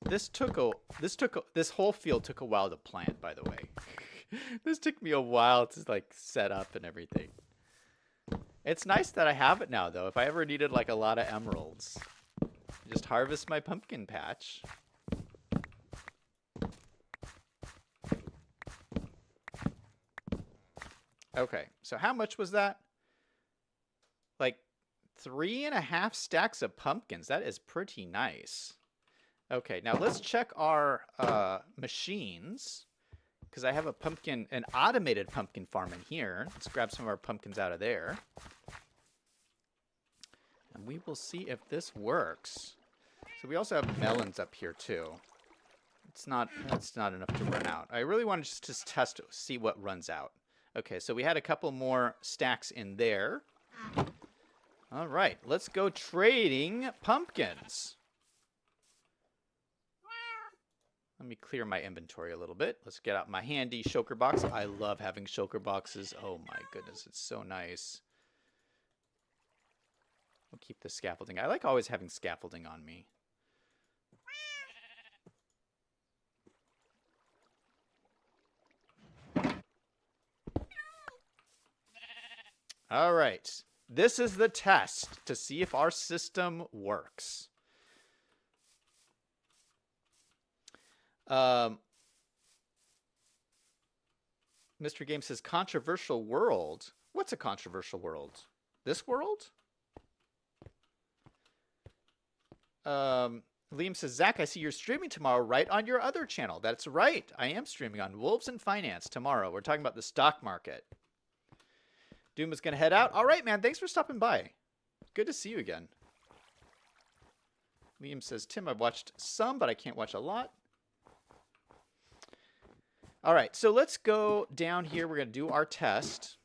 This whole field took a while to plant, by the way. This took me a while to like set up and everything. It's nice that I have it now though. If I ever needed like a lot of emeralds, just harvest my pumpkin patch. Okay, so how much was that? Like 3.5 stacks of pumpkins. That is pretty nice. Okay, now let's check our machines, because I have an automated pumpkin farm in here. Let's grab some of our pumpkins out of there. And we will see if this works. So we also have melons up here too. It's not enough to run out. I really want to just test, see what runs out. Okay, so we had a couple more stacks in there. All right, let's go trading pumpkins. Let me clear my inventory a little bit. Let's get out my handy shulker box. I love having shulker boxes. Oh my goodness, it's so nice. We'll keep the scaffolding. I like always having scaffolding on me. All right. This is the test to see if our system works. Mr. Game says, controversial world. What's a controversial world? This world? Liam says, Zach, I see you're streaming tomorrow, right? On your other channel. That's right. I am streaming on Wolves and Finance tomorrow. We're talking about the stock market. Doom is going to head out. All right, man. Thanks for stopping by. Good to see you again. Liam says, Tim, I've watched some, but I can't watch a lot. All right, so let's go down here. We're going to do our test.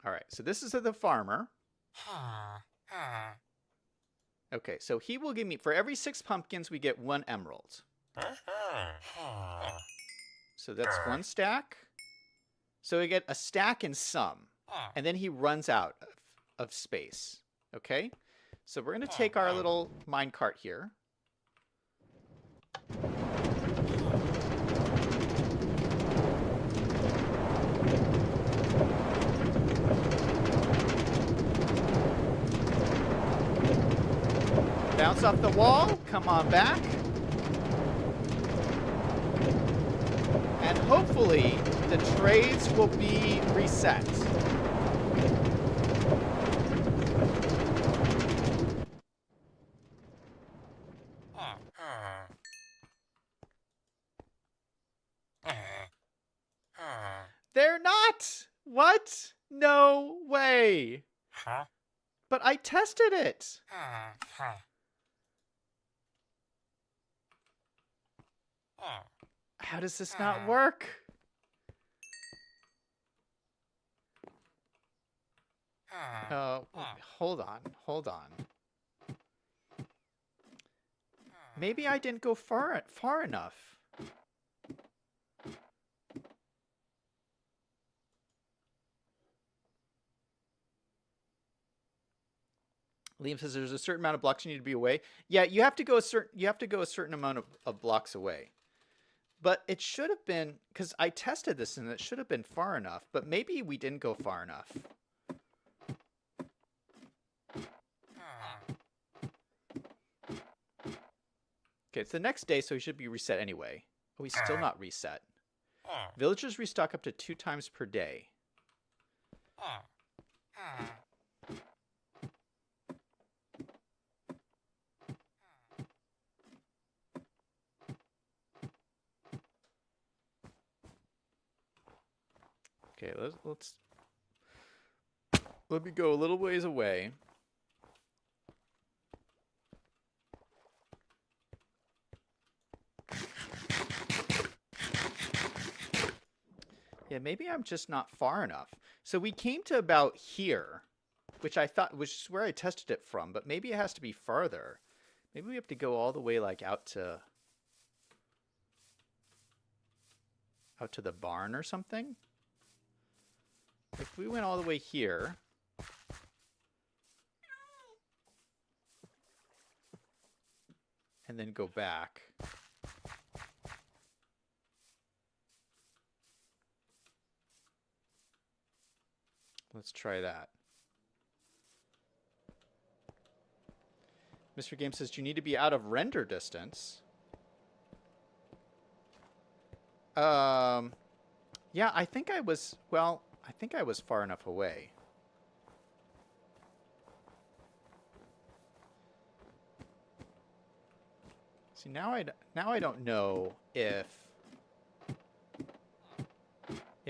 All right, so this is the farmer. Okay, so he will give me, for every 6 pumpkins, we get 1 emerald. So that's 1 stack. So we get a stack and some. And then he runs out of space. Okay? So we're going to take our little minecart here. Bounce off the wall. Come on back. And hopefully the trades will be reset. They're not! What? No way! Huh? But I tested it! How does this not work? Hold on. Maybe I didn't go far enough. Liam says there's a certain amount of blocks you need to be away. Yeah, you have to go a certain amount of blocks away. But it should have been, because I tested this and it should have been far enough, but maybe we didn't go far enough. Okay, it's the next day, so he should be reset anyway. Oh, he's still not reset. Villagers restock up to 2 times per day. Okay, let me go a little ways away. Yeah, maybe I'm just not far enough. So we came to about here, which is where I tested it from, but maybe it has to be farther. Maybe we have to go all the way like out to the barn or something. If we went all the way here, and then go back. Let's try that. Mr. Game says, do you need to be out of render distance? Yeah, I think I was, well, I think I was far enough away. See, now I don't know if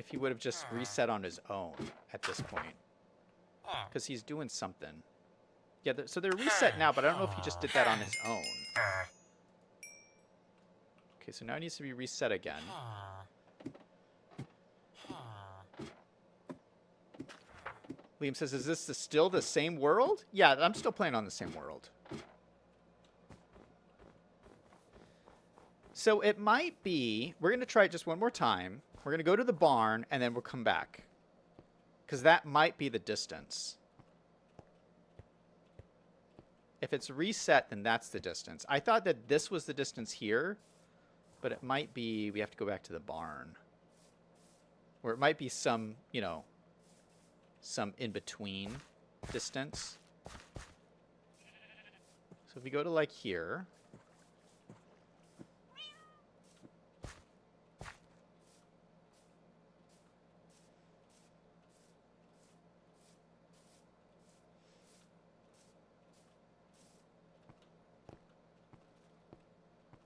he would have just reset on his own at this point. Because he's doing something. Yeah, so they're reset now, but I don't know if he just did that on his own. Okay, so now it needs to be reset again. Liam says, is this still the same world? Yeah, I'm still playing on the same world. So it might be, we're going to try it just one more time. We're going to go to the barn, and then we'll come back. Because that might be the distance. If it's reset, then that's the distance. I thought that this was the distance here, but it might be we have to go back to the barn. Or it might be some, you know, some in-between distance. So if we go to, like, here.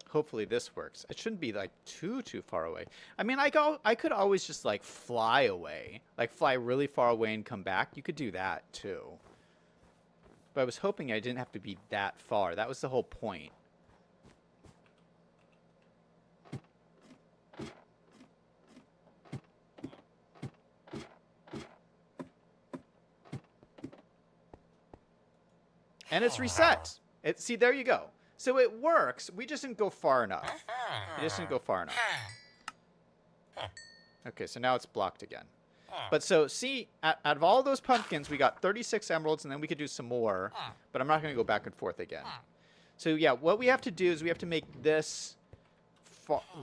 Hopefully this works. It shouldn't be like too far away. I mean, I could always just like fly away, like fly really far away and come back. You could do that too. But I was hoping I didn't have to be that far. That was the whole point. And it's reset. See, there you go. So it works. We just didn't go far enough. We just didn't go far enough. Okay, so now it's blocked again. But so, see, out of all those pumpkins, we got 36 emeralds, and then we could do some more. But I'm not going to go back and forth again. So, yeah, what we have to do is we have to make this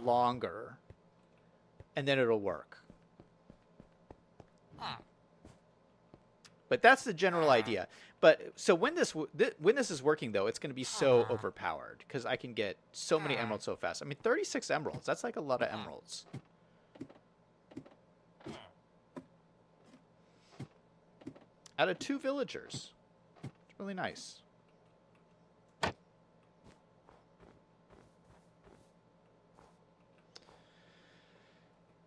longer. And then it'll work. But that's the general idea. But so when this is working, though, it's going to be so overpowered because I can get so many emeralds so fast. I mean, 36 emeralds. That's like a lot of emeralds. Out of 2 villagers. It's really nice.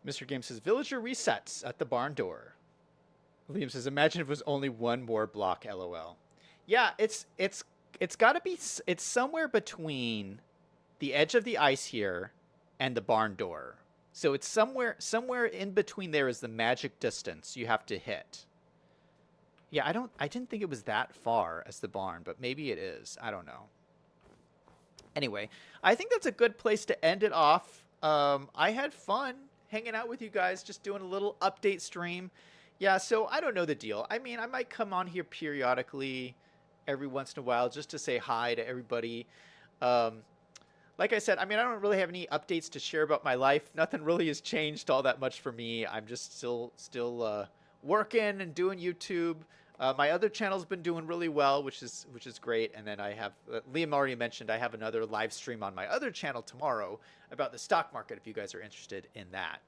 Mr. Game says, villager resets at the barn door. Liam says, imagine if it was only one more block, LOL. Yeah, it's got to be, it's somewhere between the edge of the ice here and the barn door. So it's somewhere in between there is the magic distance you have to hit. Yeah, I didn't think it was that far as the barn, but maybe it is. I don't know. Anyway, I think that's a good place to end it off. I had fun hanging out with you guys, just doing a little update stream. Yeah, so I don't know the deal. I mean, I might come on here periodically every once in a while just to say hi to everybody. Like I said, I mean, I don't really have any updates to share about my life. Nothing really has changed all that much for me. I'm just still working and doing YouTube. My other channel's been doing really well, which is great. And then I have, Liam already mentioned, I have another live stream on my other channel tomorrow about the stock market if you guys are interested in that.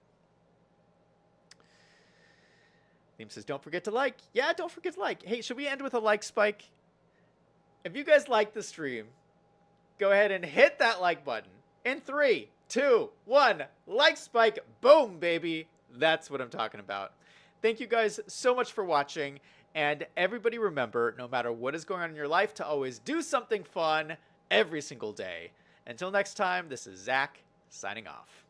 Liam says, don't forget to like. Yeah, don't forget to like. Hey, should we end with a like spike? If you guys like the stream, go ahead and hit that like button. In 3, 2, 1, like spike. Boom, baby. That's what I'm talking about. Thank you guys so much for watching. And everybody remember, no matter what is going on in your life, to always do something fun every single day. Until next time, this is Zach signing off.